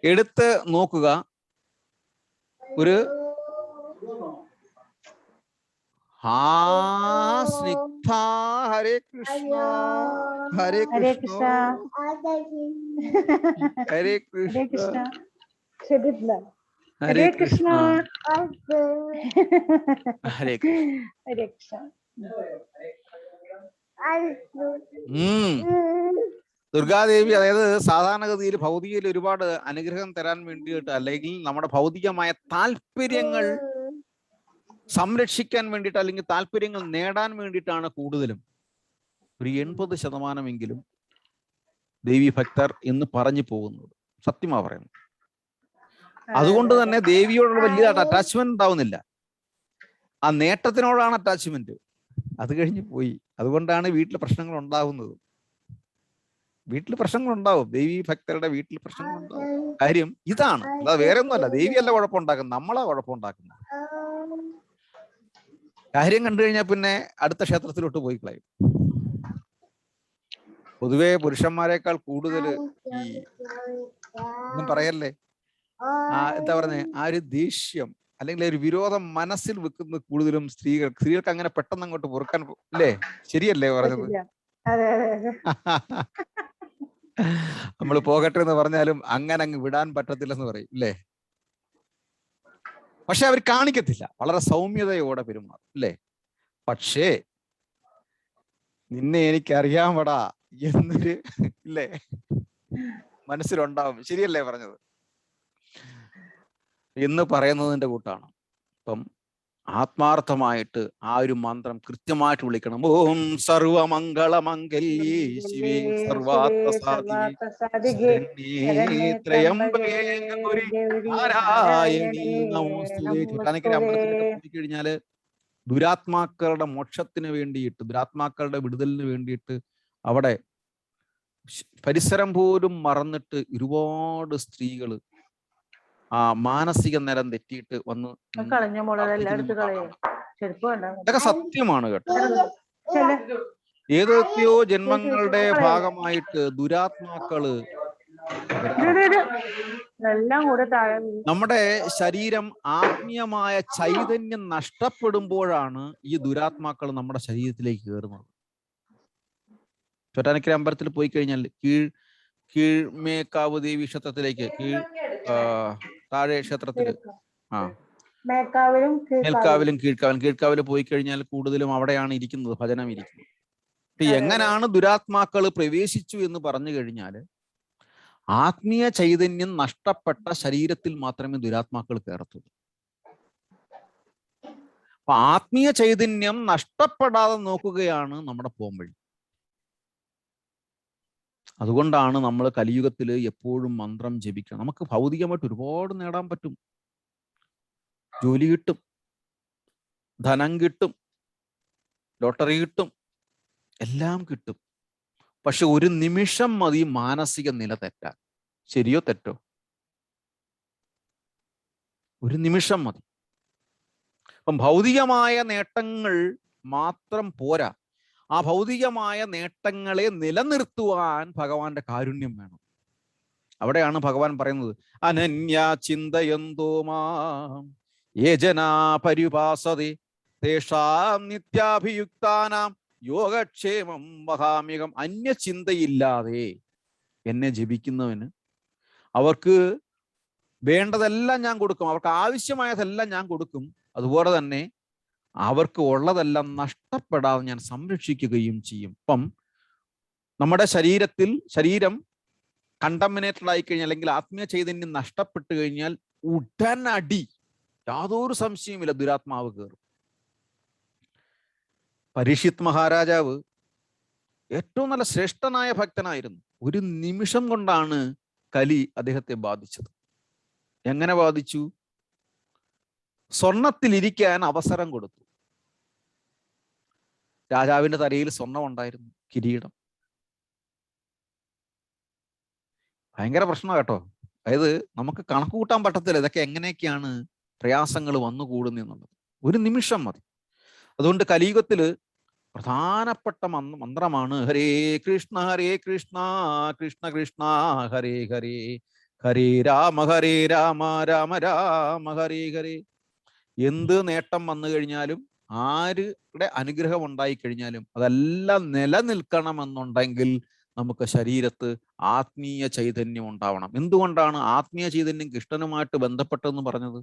എടുത്ത് നോക്കുക, ഒരു സ്നിഗ്ധ ഹരേ കൃഷ്ണ, ഹരേ കൃഷ്ണ, ഹരേ കൃഷ്ണ, ഹരേ കൃഷ്ണ, ഹരേ കൃഷ്ണ. ദുർഗാദേവി, അതായത് സാധാരണഗതിയിൽ ഭൗതികയിൽ ഒരുപാട് അനുഗ്രഹം തരാൻ വേണ്ടിയിട്ട്, അല്ലെങ്കിൽ നമ്മുടെ ഭൗതികമായ താല്പര്യങ്ങൾ സംരക്ഷിക്കാൻ വേണ്ടിയിട്ട്, അല്ലെങ്കിൽ താല്പര്യങ്ങൾ നേടാൻ വേണ്ടിയിട്ടാണ് കൂടുതലും. ഒരു 80% ദേവി ഭക്തർ എന്ന് പറഞ്ഞു പോകുന്നത്. സത്യമാ പറയുന്നത്. അതുകൊണ്ട് തന്നെ ദേവിയോടുള്ള വലിയതായിട്ട് അറ്റാച്ച്മെന്റ് ഉണ്ടാവുന്നില്ല. ആ നേട്ടത്തിനോടാണ് അറ്റാച്ച്മെന്റ്. അത് കഴിഞ്ഞ് പോയി. അതുകൊണ്ടാണ് വീട്ടിൽ പ്രശ്നങ്ങൾ ഉണ്ടാവുന്നത്. വീട്ടിൽ പ്രശ്നങ്ങൾ ഉണ്ടാവും. ദേവി ഭക്തരുടെ വീട്ടിൽ പ്രശ്നങ്ങൾ ഉണ്ടാവും. കാര്യം ഇതാണ്. അല്ലാതെ വേറെ ഒന്നുമല്ല. ദേവിയല്ല കുഴപ്പമുണ്ടാക്കുന്നത്, നമ്മളാ കുഴപ്പമുണ്ടാക്കുന്നത്. കാര്യം കണ്ടു കഴിഞ്ഞാൽ പിന്നെ അടുത്ത ക്ഷേത്രത്തിലോട്ട് പോയി കളയും. പൊതുവെ പുരുഷന്മാരെക്കാൾ കൂടുതൽ ഈ ഒന്നും പറയല്ലേ, എന്താ പറയുന്നത്, ആ ഒരു ദേഷ്യം അല്ലെങ്കിൽ ഒരു വിരോധം മനസ്സിൽ വെക്കുന്നത് കൂടുതലും സ്ത്രീകൾക്ക് അങ്ങനെ പെട്ടെന്ന് അങ്ങോട്ട് പൊറുക്കാൻ അല്ലേ? ശരിയല്ലേ പറഞ്ഞത്? നമ്മൾ പോകട്ടെ എന്ന് പറഞ്ഞാലും അങ്ങനെ അങ്ങ് വിടാൻ പറ്റത്തില്ലെന്ന് പറയും അല്ലേ? പക്ഷെ അവർ കാണിക്കത്തില്ല, വളരെ സൗമ്യതയോടെ പെരുമാറും അല്ലേ? പക്ഷേ നിന്നെ എനിക്കറിയാമടാ എന്നൊരു ഇല്ലേ മനസ്സിലുണ്ടാവും. ശരിയല്ലേ പറഞ്ഞത്? എന്ന് പറയുന്നതിന്റെ കൂട്ടാണ്. അപ്പം ആത്മാർത്ഥമായിട്ട് ആ ഒരു മന്ത്രം കൃത്യമായിട്ട് വിളിക്കണം. ഓം സർവമംഗളമംഗല്യേ ശിവേ സർവാർത്ഥസാധികേ ശരണ്യേ ത്രയംബകേ ഗൗരി നാരായണീ നമോസ്തുതേ. ചൊട്ടാനിക്കര അമ്പലത്തിലൊക്കെ പോയി കഴിഞ്ഞാല് ദുരാത്മാക്കളുടെ മോക്ഷത്തിന് വേണ്ടിയിട്ട്, ദുരാത്മാക്കളുടെ വിടുതലിന് വേണ്ടിയിട്ട് അവിടെ പരിസരം പോലും മറന്നിട്ട് ഒരുപാട് സ്ത്രീകള് ആ മാനസിക നിലം തെറ്റിയിട്ട് വന്ന് ഇതൊക്കെ സത്യമാണ് കേട്ടോ. ഏതൊക്കെയോ ജന്മങ്ങളുടെ ഭാഗമായിട്ട് ദുരാത്മാക്കള് നമ്മുടെ ശരീരം ആത്മീയമായ ചൈതന്യം നഷ്ടപ്പെടുമ്പോഴാണ് ഈ ദുരാത്മാക്കൾ നമ്മുടെ ശരീരത്തിലേക്ക് കയറുന്നത്. ചൊട്ടാനിക്കര അമ്പലത്തിൽ പോയി കഴിഞ്ഞാൽ കീഴ്മേക്കാവ് ദേവി ക്ഷേത്രത്തിലേക്ക്, താഴെ ക്ഷേത്രത്തില് മേൽക്കാവിലും കീഴ്ക്കാവില് പോയി കഴിഞ്ഞാൽ കൂടുതലും അവിടെയാണ് ഇരിക്കുന്നത്, ഭജനം ഇരിക്കുന്നത്. എങ്ങനെയാണ് ദുരാത്മാക്കൾ പ്രവേശിച്ചു എന്ന് പറഞ്ഞു കഴിഞ്ഞാൽ, ആത്മീയ ചൈതന്യം നഷ്ടപ്പെട്ട ശരീരത്തിൽ മാത്രമേ ദുരാത്മാക്കൾ കയറത്തുള്ളൂ. അപ്പൊ ആത്മീയ ചൈതന്യം നഷ്ടപ്പെടാതെ നോക്കുകയാണ് നമ്മുടെ പോംവഴി. അതുകൊണ്ടാണ് നമ്മൾ കലിയുഗത്തിൽ എപ്പോഴും മന്ത്രം ജപിക്കണം. നമുക്ക് ഭൗതികമായിട്ട് ഒരുപാട് നേടാൻ പറ്റും. ജോലി കിട്ടും, ധനം കിട്ടും, ലോട്ടറി കിട്ടും, എല്ലാം കിട്ടും. പക്ഷെ ഒരു നിമിഷം മതി മാനസിക നില തെറ്റാൻ. ശരിയോ തെറ്റോ? ഒരു നിമിഷം മതി. അപ്പം ഭൗതികമായ നേട്ടങ്ങൾ മാത്രം പോരാ. ആ ഭൗതികമായ നേട്ടങ്ങളെ നിലനിർത്തുവാൻ ഭഗവാന്റെ കാരുണ്യം വേണം. അവിടെയാണ് ഭഗവാൻ പറയുന്നത്, അനന്യ ചിന്തയന്തോ മാം യേ ജനാ പരിപാസതേ തേഷാം നിത്യാഭിയുക്താനാം യോഗക്ഷേമം വഹാമ്യകം. അന്യചിന്തയില്ലാതെ എന്നെ ജപിക്കുന്നവന് അവർക്ക് വേണ്ടതെല്ലാം ഞാൻ കൊടുക്കും, അവർക്ക് ആവശ്യമായതെല്ലാം ഞാൻ കൊടുക്കും. അതുപോലെ തന്നെ അവർക്ക് ഉള്ളതെല്ലാം നഷ്ടപ്പെടാതെ ഞാൻ സംരക്ഷിക്കുകയും ചെയ്യും. അപ്പം നമ്മുടെ ശരീരം കണ്ടമിനേറ്റഡ് ആയി കഴിഞ്ഞാൽ, അല്ലെങ്കിൽ ആത്മീയ ചൈതന്യം നഷ്ടപ്പെട്ടു കഴിഞ്ഞാൽ ഉടനടി യാതൊരു സംശയവുമില്ല ദുരാത്മാവ് കയറും. പരീക്ഷിത് മഹാരാജാവ് ഏറ്റവും നല്ല ശ്രേഷ്ഠനായ ഭക്തനായിരുന്നു. ഒരു നിമിഷം കൊണ്ടാണ് കലി അദ്ദേഹത്തെ ബാധിച്ചത്. എങ്ങനെ ബാധിച്ചു? സ്വർണത്തിലിരിക്കാൻ അവസരം കൊടുത്തു. രാജാവിന്റെ തലയിൽ സ്വർണം ഉണ്ടായിരുന്നു, കിരീടം. ഭയങ്കര പ്രശ്നം കേട്ടോ. അതായത് നമുക്ക് കണക്ക് കൂട്ടാൻ പറ്റത്തില്ല ഇതൊക്കെ എങ്ങനെയൊക്കെയാണ് പ്രയാസങ്ങൾ വന്നുകൂടുന്നെന്നുള്ളത്. ഒരു നിമിഷം മതി. അതുകൊണ്ട് കലിയുഗത്തില് പ്രധാനപ്പെട്ട മന്ത്രമാണ് ഹരേ കൃഷ്ണ കൃഷ്ണ കൃഷ്ണ ഹരേ ഹരേ, ഹരേ രാമ രാമ രാമ ഹരേ ഹരേ. എന്ത് നേട്ടം വന്നു കഴിഞ്ഞാലും, ആരുടെ അനുഗ്രഹം ഉണ്ടായി കഴിഞ്ഞാലും അതെല്ലാം നിലനിൽക്കണമെന്നുണ്ടെങ്കിൽ നമുക്ക് ശരീരത്ത് ആത്മീയ ചൈതന്യം ഉണ്ടാവണം. എന്തുകൊണ്ടാണ് ആത്മീയ ചൈതന്യം കൃഷ്ണനുമായിട്ട് ബന്ധപ്പെട്ടെന്ന് പറഞ്ഞത്?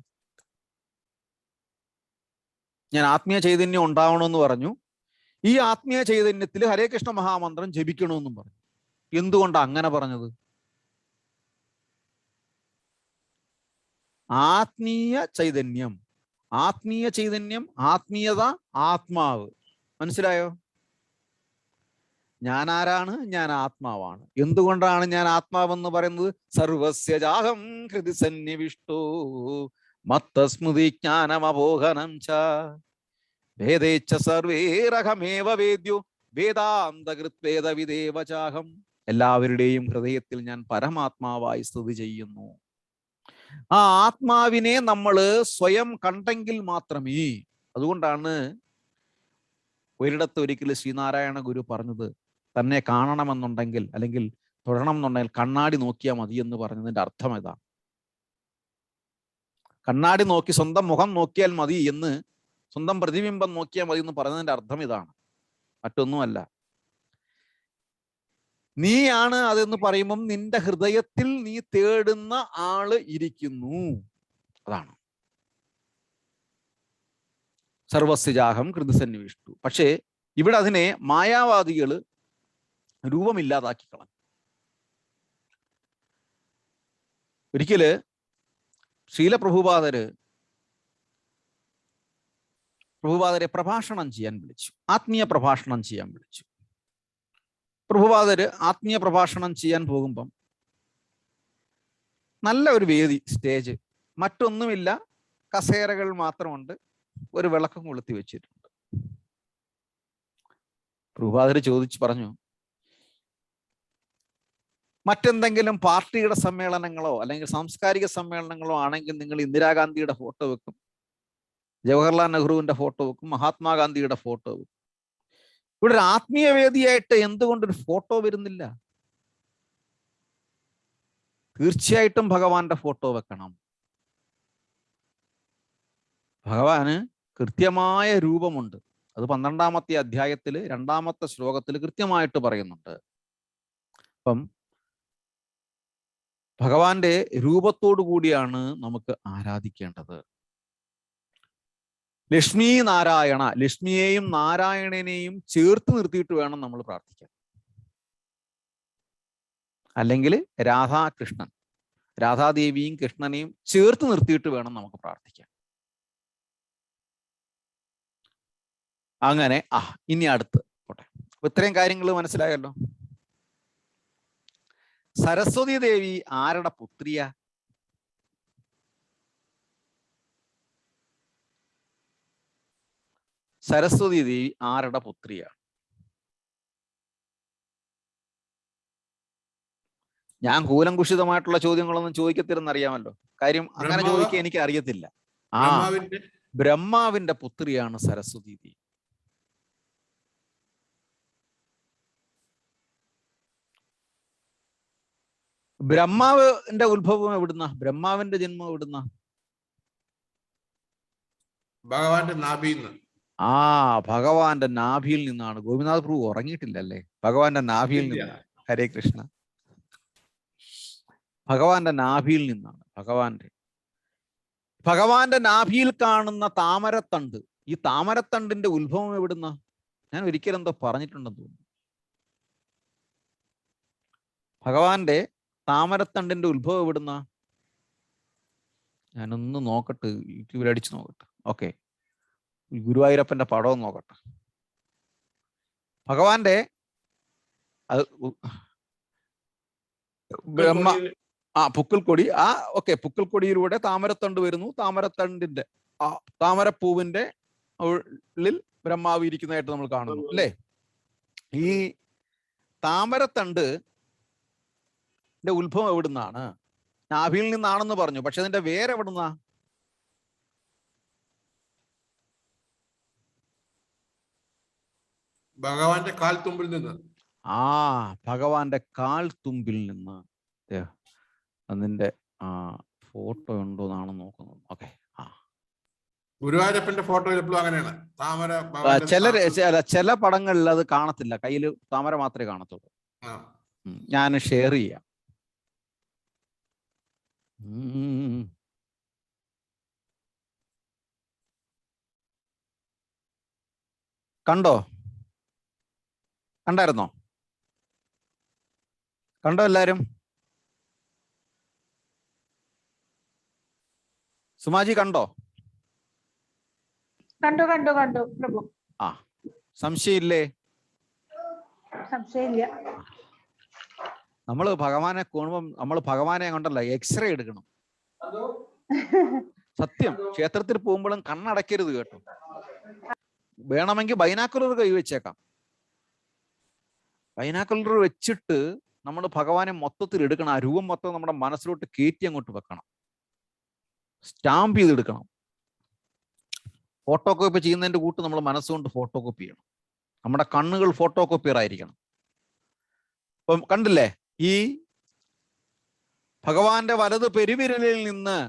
ഞാൻ ആത്മീയ ചൈതന്യം ഉണ്ടാവണമെന്ന് പറഞ്ഞു. ഈ ആത്മീയ ചൈതന്യത്തിൽ ഹരേ കൃഷ്ണ മഹാമന്ത്രം ജപിക്കണമെന്നും പറഞ്ഞു. എന്തുകൊണ്ടാണ് അങ്ങനെ പറഞ്ഞത്? ആത്മീയ ചൈതന്യം, ആത്മീയത, ആത്മാവ്. മനസ്സിലായോ? ഞാൻ ആരാണ്? ഞാൻ ആത്മാവാണ്. എന്തുകൊണ്ടാണ് ഞാൻ ആത്മാവെന്ന് പറയുന്നത്? സർവസ്യജാഹം ഹൃദി സന്നിവിഷ്ടോ മത്തസ്മൃതി ജ്ഞാനമപോഹനം ച വേദേച്ച സർവേരഹമേവ വേദ്യോ വേദാന്തകൃത്വേദവിദേവ ചാഹം. എല്ലാവരുടെയും ഹൃദയത്തിൽ ഞാൻ പരമാത്മാവായി സ്ഥിതി ചെയ്യുന്നു. ആ ആത്മാവിനെ നമ്മൾ സ്വയം കണ്ടെങ്കിൽ മാത്രമേ. അതുകൊണ്ടാണ് ഒരിടത്ത് ഒരിക്കലും ശ്രീനാരായണ ഗുരു പറഞ്ഞത്, തന്നെ കാണണമെന്നുണ്ടെങ്കിൽ അല്ലെങ്കിൽ തൊഴണം എന്നുണ്ടെങ്കിൽ കണ്ണാടി നോക്കിയാൽ മതി എന്ന് പറഞ്ഞതിന്റെ അർത്ഥം ഇതാ. കണ്ണാടി നോക്കി സ്വന്തം മുഖം നോക്കിയാൽ മതി എന്ന്, സ്വന്തം പ്രതിബിംബം നോക്കിയാൽ മതി എന്ന് പറഞ്ഞതിന്റെ അർത്ഥം ഇതാണ്, മറ്റൊന്നുമല്ല. നീയാണ് അതെന്ന് പറയുമ്പം നിന്റെ ഹൃദയത്തിൽ നീ തേടുന്ന ആള് ഇരിക്കുന്നു. അതാണ് സർവസ്യജാഹം കൃതിസന്നിവിഷ്ടു. പക്ഷേ ഇവിടെ അതിനെ മായാവാദികള് രൂപമില്ലാതാക്കി കളഞ്ഞു. ഒരിക്കല് പ്രഭുപാദരെ പ്രഭാഷണം ചെയ്യാൻ വിളിച്ചു, ആത്മീയ പ്രഭാഷണം ചെയ്യാൻ വിളിച്ചു. പ്രഭുപാദര് ആത്മീയ പ്രഭാഷണം ചെയ്യാൻ പോകുമ്പം നല്ല ഒരു വേദി, സ്റ്റേജ്, മറ്റൊന്നുമില്ല, കസേരകൾ മാത്രമുണ്ട്, ഒരു വിളക്കം കൊളുത്തി വെച്ചിട്ടുണ്ട്. പ്രഭുപാദര് ചോദിച്ചു പറഞ്ഞു, മറ്റെന്തെങ്കിലും പാർട്ടിയുടെ സമ്മേളനങ്ങളോ അല്ലെങ്കിൽ സാംസ്കാരിക സമ്മേളനങ്ങളോ ആണെങ്കിൽ നിങ്ങൾ ഇന്ദിരാഗാന്ധിയുടെ ഫോട്ടോ വെക്കും, ജവഹർലാൽ നെഹ്റുവിന്റെ ഫോട്ടോ വെക്കും, മഹാത്മാഗാന്ധിയുടെ ഫോട്ടോ വെക്കും. ഇവിടെ ഒരു ആത്മീയ വേദിയായിട്ട് എന്തുകൊണ്ടൊരു ഫോട്ടോ വരുന്നില്ല? തീർച്ചയായിട്ടും ഭഗവാന്റെ ഫോട്ടോ വെക്കണം. ഭഗവാന് കൃത്യമായ രൂപമുണ്ട്. അത് 12-ാമത്തെ അധ്യായത്തില് 2-ാമത്തെ ശ്ലോകത്തിൽ കൃത്യമായിട്ട് പറയുന്നുണ്ട്. അപ്പം ഭഗവാന്റെ രൂപത്തോടു കൂടിയാണ് നമുക്ക് ആരാധിക്കേണ്ടത്. ലക്ഷ്മി നാരായണ, ലക്ഷ്മിയെയും നാരായണനെയും ചേർത്ത് നിർത്തിയിട്ട് വേണം നമ്മൾ പ്രാർത്ഥിക്കാൻ. അല്ലെങ്കിൽ രാധാകൃഷ്ണൻ, രാധാദേവിയും കൃഷ്ണനെയും ചേർത്ത് നിർത്തിയിട്ട് വേണം നമുക്ക് പ്രാർത്ഥിക്കാൻ. അങ്ങനെ ഇനി അടുത്ത് പോട്ടെ. അപ്പൊ ഇത്രയും കാര്യങ്ങൾ മനസ്സിലായല്ലോ. സരസ്വതി ദേവി ആരുടെ പുത്രിയ? സരസ്വതി ദേവി ആരുടെ പുത്രിയാണ്? ഞാൻ കൂലംകുഷിതമായിട്ടുള്ള ചോദ്യങ്ങളൊന്നും ചോദിക്കത്തില്ലെന്നറിയാമല്ലോ. കാര്യം അങ്ങനെ ചോദിക്കാൻ എനിക്ക് അറിയത്തില്ല. ബ്രഹ്മാവിന്റെ പുത്രിയാണ് സരസ്വതി ദേവി. ബ്രഹ്മാവിന്റെ ഉത്ഭവം എവിടുന്ന? ബ്രഹ്മാവിന്റെ ജന്മം എവിടുന്ന?
ഭഗവാന്റെ നാഭിയിൽ നിന്ന്.
ഭഗവാന്റെ നാഭിയിൽ നിന്നാണ്. ഗോപിനാഥ് പ്രഭു ഉറങ്ങിയിട്ടില്ലല്ലേ? ഭഗവാന്റെ നാഭിയിൽ നിന്നാണ്. ഹരേ കൃഷ്ണ. ഭഗവാന്റെ നാഭിയിൽ നിന്നാണ്. ഭഗവാന്റെ നാഭിയിൽ കാണുന്ന താമരത്തണ്ട് ഈ താമരത്തണ്ടിന്റെ ഉത്ഭവം എവിടുന്ന? ഞാൻ ഒരിക്കലും എന്തോ പറഞ്ഞിട്ടുണ്ടെന്ന് തോന്നുന്നു. ഭഗവാന്റെ താമരത്തണ്ടിന്റെ ഉത്ഭവം എവിടുന്ന? ഞാനൊന്ന് നോക്കട്ടെ, യൂട്യൂബിൽ അടിച്ചു നോക്കട്ടെ. ഓക്കെ, ഗുരുവായൂരപ്പന്റെ പടം നോക്കട്ടെ. ഭഗവാന്റെ ബ്രഹ്മ പുക്കിൾക്കൊടി. ഓക്കെ, പുക്കിൾക്കൊടിയിലൂടെ താമരത്തണ്ട് വരുന്നു. താമരത്തണ്ടിന്റെ താമരപ്പൂവിന്റെ ഉള്ളിൽ ബ്രഹ്മാവ് ഇരിക്കുന്നതായിട്ട് നമ്മൾ കാണുന്നു അല്ലേ? ഈ താമരത്തണ്ട് ഉത്ഭവം എവിടുന്നാണ്? നാഭിയിൽ നിന്നാണെന്ന് പറഞ്ഞു, പക്ഷെ അതിന്റെ വേര് എവിടുന്നാ?
ഭഗവാന്റെ കാൽത്തുമ്പിൽ നിന്ന്.
ഭഗവാന്റെ കാൽ തുമ്പിൽ നിന്ന്. അതിന്റെ ഫോട്ടോ ഉണ്ടോ എന്നാണ് നോക്കുന്നത്. ഓക്കെ,
ഗുരുവായൂരപ്പന്റെ ഫോട്ടോയിൽ എപ്പോഴും അങ്ങനെയാണ്. താമര
ചില പടങ്ങളിൽ അത് കാണത്തില്ല, കയ്യിൽ താമര മാത്രമേ കാണത്തുള്ളൂ. ഞാൻ ഷെയർ ചെയ്യാം. കണ്ടോ? കണ്ടായിരുന്നോ? കണ്ടോ എല്ലാരും? സുമാജി കണ്ടോ?
കണ്ടു കണ്ടു കണ്ടു പ്രഭു.
സംശയമില്ലേ?
സംശയമില്ല.
നമ്മള് ഭഗവാനെ കാണുമ്പം നമ്മൾ ഭഗവാനെ കൊണ്ടല്ല, എക്സ്റേ എടുക്കണം. സത്യം. ക്ഷേത്രത്തിൽ പോകുമ്പോഴും കണ്ണടയ്ക്കരുത് കേട്ടോ. വേണമെങ്കിൽ ബൈനാക്കുലർ കൈവച്ചേക്കാം. ബൈനാക്കുലർ വെച്ചിട്ട് നമ്മൾ ഭഗവാനെ മൊത്തത്തിൽ എടുക്കണം. ആ രൂപം മൊത്തം നമ്മുടെ മനസ്സിലോട്ട് കയറ്റി അങ്ങോട്ട് വെക്കണം. സ്റ്റാമ്പ് ചെയ്തെടുക്കണം. ഫോട്ടോ കോപ്പി ചെയ്യുന്നതിന്റെ കൂട്ട് നമ്മൾ മനസ്സുകൊണ്ട് ഫോട്ടോ കോപ്പി ചെയ്യണം. നമ്മുടെ കണ്ണുകൾ ഫോട്ടോ കോപ്പിയർ ആയിരിക്കണം. അപ്പം കണ്ടില്ലേ, ഈ ഭഗവാന്റെ വലത് പെരുവിരലിൽ നിന്ന്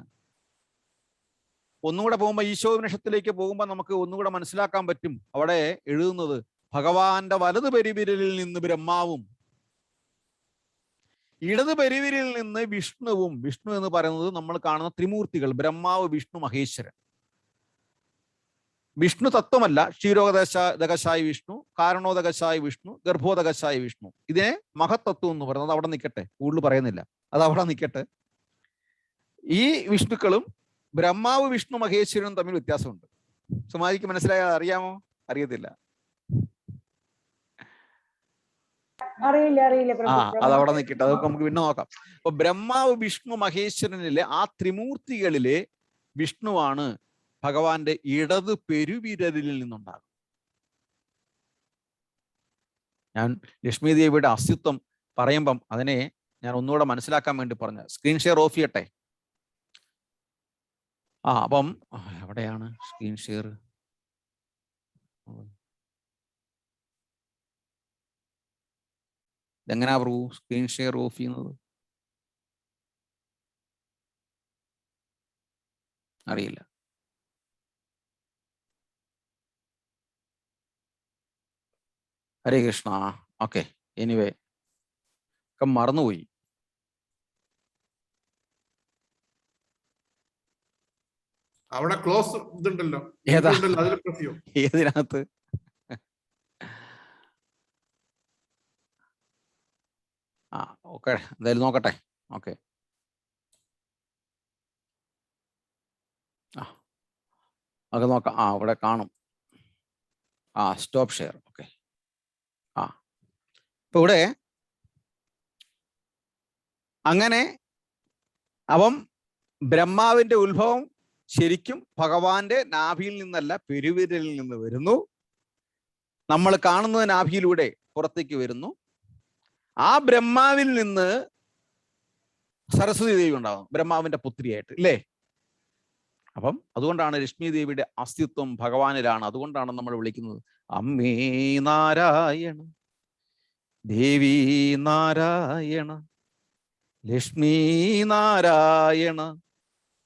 ഒന്നുകൂടെ പോകുമ്പോൾ ഈശോപനിഷത്തിലേക്ക് പോകുമ്പോൾ നമുക്ക് ഒന്നുകൂടെ മനസ്സിലാക്കാൻ പറ്റും. അവിടെ എഴുതുന്നത് ഭഗവാന്റെ വലത് പെരുവിരലിൽ നിന്ന് ബ്രഹ്മാവും ഇടത് പെരുവിരലിൽ നിന്ന് വിഷ്ണുവും. വിഷ്ണു എന്ന് പറയുന്നത് നമ്മൾ കാണുന്ന ത്രിമൂർത്തികൾ, ബ്രഹ്മാവ്, വിഷ്ണു, മഹേശ്വരൻ. വിഷ്ണു തത്വമല്ല, ക്ഷീരോദകശായി വിഷ്ണു, കാരണോദകശായി വിഷ്ണു, ഗർഭോദകശായി വിഷ്ണു. ഇതിനെ മഹത്തത്വം എന്ന് പറയുന്നത് അവിടെ നിൽക്കട്ടെ, കൂടുതൽ പറയുന്നില്ല, അത് അവിടെ നിൽക്കട്ടെ. ഈ വിഷ്ണുക്കളും ബ്രഹ്മാവ്, വിഷ്ണു, മഹേശ്വരനും തമ്മിൽ വ്യത്യാസമുണ്ട്. സുമാജിക്ക് മനസ്സിലായോ? അറിയാമോ? അറിയത്തില്ല. അതവിടെ നിൽക്കട്ടെ, അതൊക്കെ നമുക്ക് പിന്നെ നോക്കാം. അപ്പൊ ബ്രഹ്മാവ്, വിഷ്ണു, മഹേശ്വരനിലെ ആ ത്രിമൂർത്തികളിലെ വിഷ്ണുവാണ് ഭഗവാന്റെ ഇടത് പെരുവിരലിൽ നിന്നുണ്ടാകും. ഞാൻ ലക്ഷ്മി ദേവിയുടെ അസ്തിത്വം പറയുമ്പം അതിനെ ഞാൻ ഒന്നുകൂടെ മനസ്സിലാക്കാൻ വേണ്ടി പറഞ്ഞ സ്ക്രീൻ ഷെയർ ഓഫ് ചെയ്യട്ടെ. അപ്പം എവിടെയാണ് സ്ക്രീൻ ഷെയർ? ഇതെങ്ങനെയാ പ്രഭു സ്ക്രീൻ ഷെയർ ഓഫ് ചെയ്യുന്നത്? അറിയില്ല. ഹരേ കൃഷ്ണ. ഓക്കെ, എനിവേ ഒക്കെ മറന്നുപോയി.
അവിടെ ക്ലോസ് ഇതുണ്ടല്ലോ.
ഏതിനകത്ത്? ഓക്കെ, എന്തായാലും നോക്കട്ടെ. ഓക്കെ, അത് നോക്കാം. ഇവിടെ കാണും. Stop share. ഓക്കെ. ഇപ്പൊ ഇവിടെ അങ്ങനെ അവൻ ബ്രഹ്മാവിന്റെ ഉത്ഭവം ശരിക്കും ഭഗവാന്റെ നാഭിയിൽ നിന്നല്ല, പെരുവിരലിൽ നിന്ന് വരുന്നു. നമ്മൾ കാണുന്നത് നാഭിയിലൂടെ പുറത്തേക്ക് വരുന്നു. ആ ബ്രഹ്മാവിൽ നിന്ന് സരസ്വതി ദേവി ഉണ്ടാകുന്നു, ബ്രഹ്മാവിന്റെ പുത്രിയായിട്ട്, ഇല്ലേ? അപ്പം അതുകൊണ്ടാണ് ലക്ഷ്മി ദേവിയുടെ അസ്തിത്വം ഭഗവാനിലാണ്. അതുകൊണ്ടാണ് നമ്മൾ വിളിക്കുന്നത് അമ്മേ നാരായണ, ദേവി നാരായണ, ലക്ഷ്മി നാരായണ,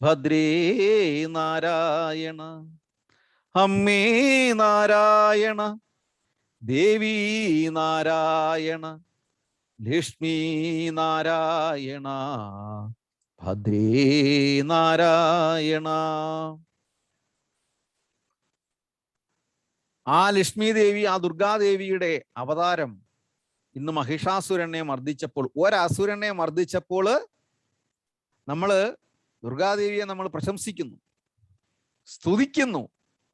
ഭദ്രേ നാരായണ, അമ്മേ നാരായണ, ദേവി നാരായണ, ലക്ഷ്മി നാരായണ, ഭദ്രേ നാരായണ. ആ ലക്ഷ്മി ദേവി, ആ ദുർഗാദേവിയുടെ അവതാരം ഇന്ന് മഹിഷാസുരനെ മർദ്ദിച്ചപ്പോൾ, ഒരസുരനെ മർദ്ദിച്ചപ്പോൾ നമ്മള് ദുർഗാദേവിയെ നമ്മൾ പ്രശംസിക്കുന്നു, സ്തുതിക്കുന്നു,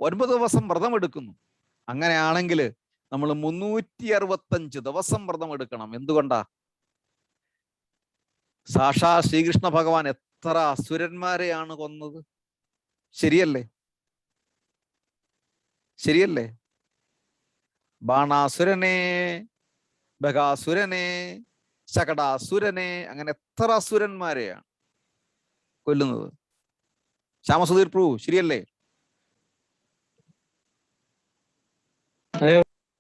9 ദിവസം വ്രതമെടുക്കുന്നു. അങ്ങനെയാണെങ്കിൽ നമ്മൾ 365 ദിവസം വ്രതമെടുക്കണം. എന്തുകൊണ്ടാ? സാക്ഷാ ശ്രീകൃഷ്ണ ഭഗവാൻ എത്ര അസുരന്മാരെയാണ് കൊന്നത്? ശരിയല്ലേ? ശരിയല്ലേ? ബാണാസുരനെ, ബകാസുരനെ, ശകടാസുരനെ, അങ്ങനെ എത്ര അസുരന്മാരെയാണ് കൊല്ലുന്നത്. ശ്യാമസുധീർ പ്രഭു, ശരിയല്ലേ?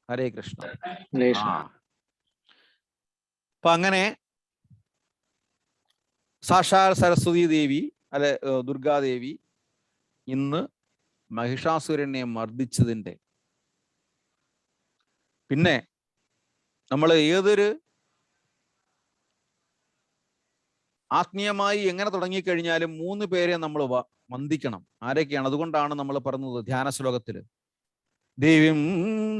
ഹരേ കൃഷ്ണ. അപ്പൊ അങ്ങനെ സാക്ഷാൽ സരസ്വതി ദേവി അല്ലെ ദുർഗാദേവി ഇന്ന് മഹിഷാസുരനെ മർദ്ദിച്ചതിൻ്റെ പിന്നെ നമ്മൾ ഏതൊരു ആത്മീയമായി എങ്ങനെ തുടങ്ങിക്കഴിഞ്ഞാലും 3 പേരെ നമ്മൾ വന്ദിക്കണം. ആരൊക്കെയാണ്? അതുകൊണ്ടാണ് നമ്മൾ പറഞ്ഞത് ധ്യാന ശ്ലോകത്തില് ദേവീം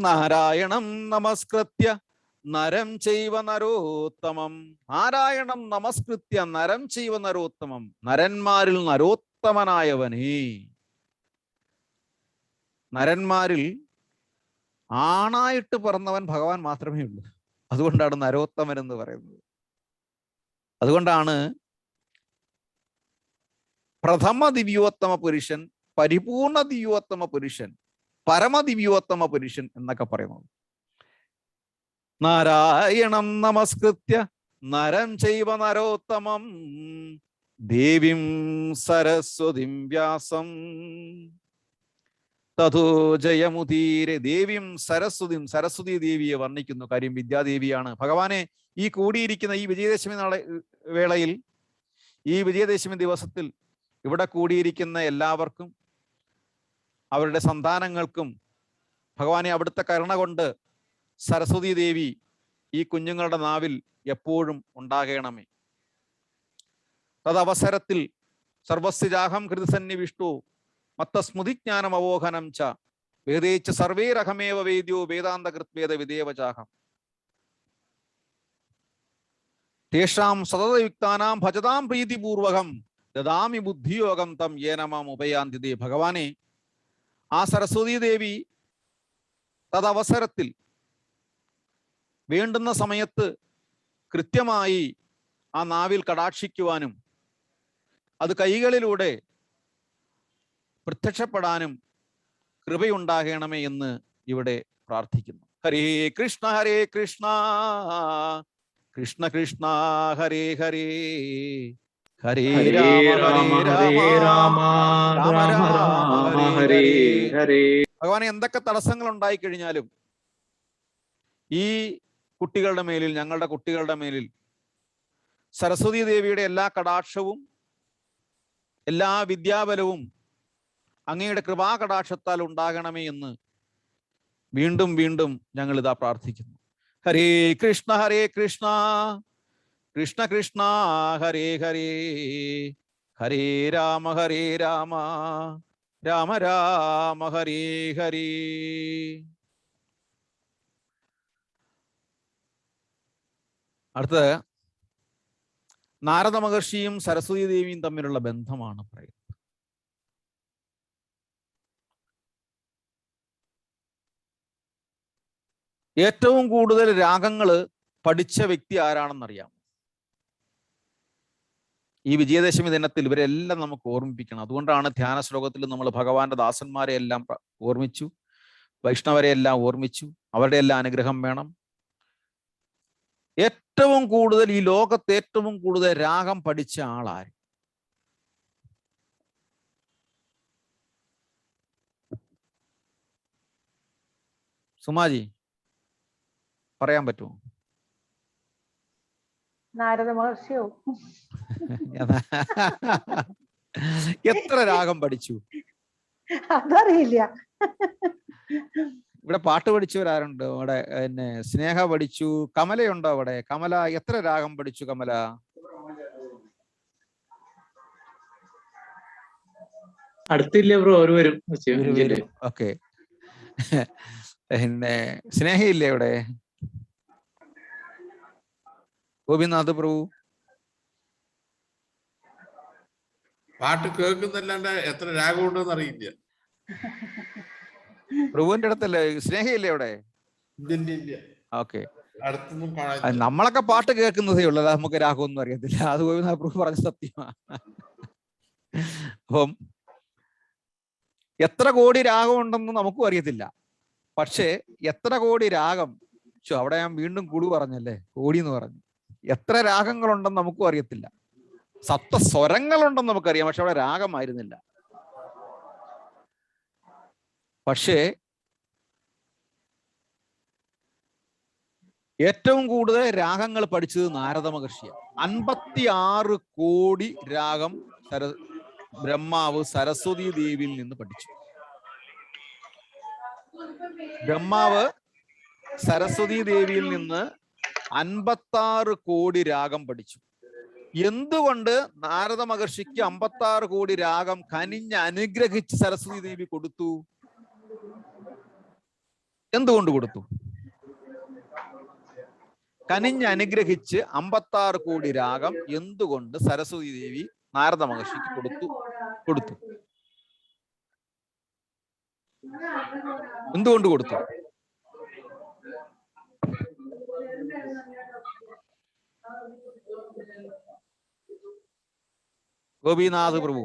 നാരായണം നമസ്കൃത്യ നരം ചൈവ നരോത്തമം. നാരായണം നമസ്കൃത്യ നരം ചൈവ നരോത്തമം. നരന്മാരിൽ നരോത്തമനായവനേ. നരന്മാരിൽ ആണായിട്ട് പിറന്നവൻ ഭഗവാൻ മാത്രമേ ഉള്ളൂ. അതുകൊണ്ടാണ് നരോത്തമൻ എന്ന് പറയുന്നത്. അതുകൊണ്ടാണ് പ്രഥമ ദിവ്യോത്തമ പുരുഷൻ, പരിപൂർണ ദിവ്യോത്തമ പുരുഷൻ, പരമദിവ്യോത്തമ പുരുഷൻ എന്നൊക്കെ പറയുന്നത്. നാരായണം നമസ്കൃത്യ നരം ചൈവ നരോത്തമം ദേവീം സരസ്വതിം വ്യാസം തഥോ ജയമുദീരെ. ദേവീം സരസ്വതിയും, സരസ്വതി ദേവിയെ വർണ്ണിക്കുന്നു. കാര്യം വിദ്യാദേവിയാണ്. ഭഗവാനെ ഈ കൂടിയിരിക്കുന്ന ഈ വിജയദശമി വേളയിൽ, ഈ വിജയദശമി ദിവസത്തിൽ ഇവിടെ കൂടിയിരിക്കുന്ന എല്ലാവർക്കും അവരുടെ സന്താനങ്ങൾക്കും ഭഗവാനെ അവിടുത്തെ കരുണ കൊണ്ട് സരസ്വതി ദേവി ഈ കുഞ്ഞുങ്ങളുടെ നാവിൽ എപ്പോഴും ഉണ്ടാകണമേ. തദവസരത്തിൽ സർവസ്യജാഹം കൃതിസന്നിവിഷ്ടു മത്തസ്മൃതിജ്ഞാനം അവോഹനം ച വേദേച്ച സർവേരഹമേവ വേദ്യോ വേദാന്തകൃത്വേദ വിദേവചാഹം തേഷാം സതതയുക്താനാം ഭജതാം പ്രീതിപൂർവകം ദദാമി ബുദ്ധിയോഗം തം യേനമാം ഉപയാന്തിതേ. ഭഗവാനെ ആ സരസ്വതി ദേവി തദവസരത്തിൽ വേണ്ടുന്ന സമയത്ത് കൃത്യമായി ആ നാവിൽ കടാക്ഷിക്കുവാനും അത് കൈകളിലൂടെ പ്രത്യക്ഷപ്പെടാനും കൃപയുണ്ടാകണമേ എന്ന് ഇവിടെ പ്രാർത്ഥിക്കുന്നു. ഹരേ കൃഷ്ണ ഹരേ കൃഷ്ണ കൃഷ്ണ കൃഷ്ണ ഹരേ ഹരേ ഹരേ രാമ ഹരേ രാമ രാമ രാമ ഹരേ ഹരേ. ഭഗവാനെ എന്തൊക്കെ തടസ്സങ്ങൾ ഉണ്ടായി കഴിഞ്ഞാലും ഈ കുട്ടികളുടെ മേലിൽ, ഞങ്ങളുടെ കുട്ടികളുടെ മേലിൽ സരസ്വതി ദേവിയുടെ എല്ലാ കടാക്ഷവും എല്ലാ വിദ്യാബലവും അങ്ങയുടെ കൃപാകടാക്ഷത്താൽ ഉണ്ടാകണമേ എന്ന് വീണ്ടും വീണ്ടും ഞങ്ങൾ ഇതാ പ്രാർത്ഥിക്കുന്നു. ഹരേ കൃഷ്ണ കൃഷ്ണ കൃഷ്ണ ഹരേ ഹരേ ഹരേ രാമ രാമ രാമ ഹരേ ഹരേ. അടുത്തത് നാരദ മഹർഷിയും സരസ്വതി ദേവിയും തമ്മിലുള്ള ബന്ധമാണ് പറയുന്നത്. ഏറ്റവും കൂടുതൽ രാഗങ്ങള് പഠിച്ച വ്യക്തി ആരാണെന്നറിയാം? ഈ വിജയദശമി ദിനത്തിൽ ഇവരെല്ലാം നമുക്ക് ഓർമ്മിപ്പിക്കണം. അതുകൊണ്ടാണ് ധ്യാന ശ്ലോകത്തിൽ നമ്മൾ ഭഗവാന്റെ ദാസന്മാരെ എല്ലാം ഓർമ്മിച്ചു, വൈഷ്ണവരെ എല്ലാം ഓർമ്മിച്ചു. അവരുടെ എല്ലാം അനുഗ്രഹം വേണം. ഏറ്റവും കൂടുതൽ ഈ ലോകത്ത് ഏറ്റവും കൂടുതൽ രാഗം പഠിച്ച ആളാര്? സുമാജി പറയാൻ പറ്റുമോ?
നാരദ മഹർഷിയോ?
എത്ര രാഗം പഠിച്ചു?
അതറിയില്ല.
ഇവിടെ പാട്ട് പഠിച്ചവരാരുണ്ട്? അവിടെ പിന്നെ സ്നേഹ പഠിച്ചു. കമലയുണ്ടോ അവിടെ? കമല എത്ര രാഗം പഠിച്ചു? കമല
അടുത്തില്ല ബ്രോ, ഒരു വരും.
ഓക്കെ. പിന്നെ സ്നേഹയില്ലേ ഇവിടെ? ഗോപിനാഥ് പ്രഭു
പാട്ട് കേൾക്കുന്നല്ലാണ്ട് എത്ര രാഗം ഉണ്ടെന്ന് അറിയില്ല.
പ്രഭുവിന്റെ അടുത്തല്ലേ? സ്നേഹയില്ലേ അവിടെ?
ഇല്ല.
ഓക്കെ,
അടുത്തൊന്നും കാണാൻ.
നമ്മളൊക്കെ പാട്ട് കേൾക്കുന്നതേ ഉള്ളൂ, നമുക്ക് രാഗമൊന്നും അറിയത്തില്ല. അത് ഗോപിനാഥ് പ്രഭു പറഞ്ഞ സത്യമാണ്. അപ്പം എത്ര കോടി രാഗം ഉണ്ടെന്ന് നമുക്കും അറിയത്തില്ല. പക്ഷേ എത്ര കോടി രാഗം, അവിടെ ഞാൻ വീണ്ടും കുളു പറഞ്ഞല്ലേ, കോടി എന്ന് പറഞ്ഞു. എത്ര രാഗങ്ങളുണ്ടെന്ന് നമുക്കും അറിയത്തില്ല. സപ്തസ്വരങ്ങളുണ്ടെന്ന് നമുക്കറിയാം, പക്ഷെ അവിടെ രാഗമായിരുന്നില്ല. പക്ഷേ ഏറ്റവും കൂടുതൽ രാഗങ്ങൾ പഠിച്ചത് നാരദ മഹർഷിയാണ്. 56 കോടി രാഗം ബ്രഹ്മാവ് സരസ്വതി ദേവിയിൽ നിന്ന് പഠിച്ചു. ബ്രഹ്മാവ് സരസ്വതി ദേവിയിൽ നിന്ന് 56 കോടി രാഗം പഠിച്ചു. എന്തുകൊണ്ട് നാരദ മഹർഷിക്ക് 56 കോടി രാഗം കനിഞ്ഞ് അനുഗ്രഹിച്ച് സരസ്വതി ദേവി കൊടുത്തു? എന്തുകൊണ്ട് കൊടുത്തു? കനിഞ്ഞ് അനുഗ്രഹിച്ച് 56 കോടി രാഗം എന്തുകൊണ്ട് സരസ്വതി ദേവി നാരദ മഹർഷിക്ക് കൊടുത്തു? എന്തുകൊണ്ട് കൊടുത്തു? ഗോപിനാഥ് പ്രഭു,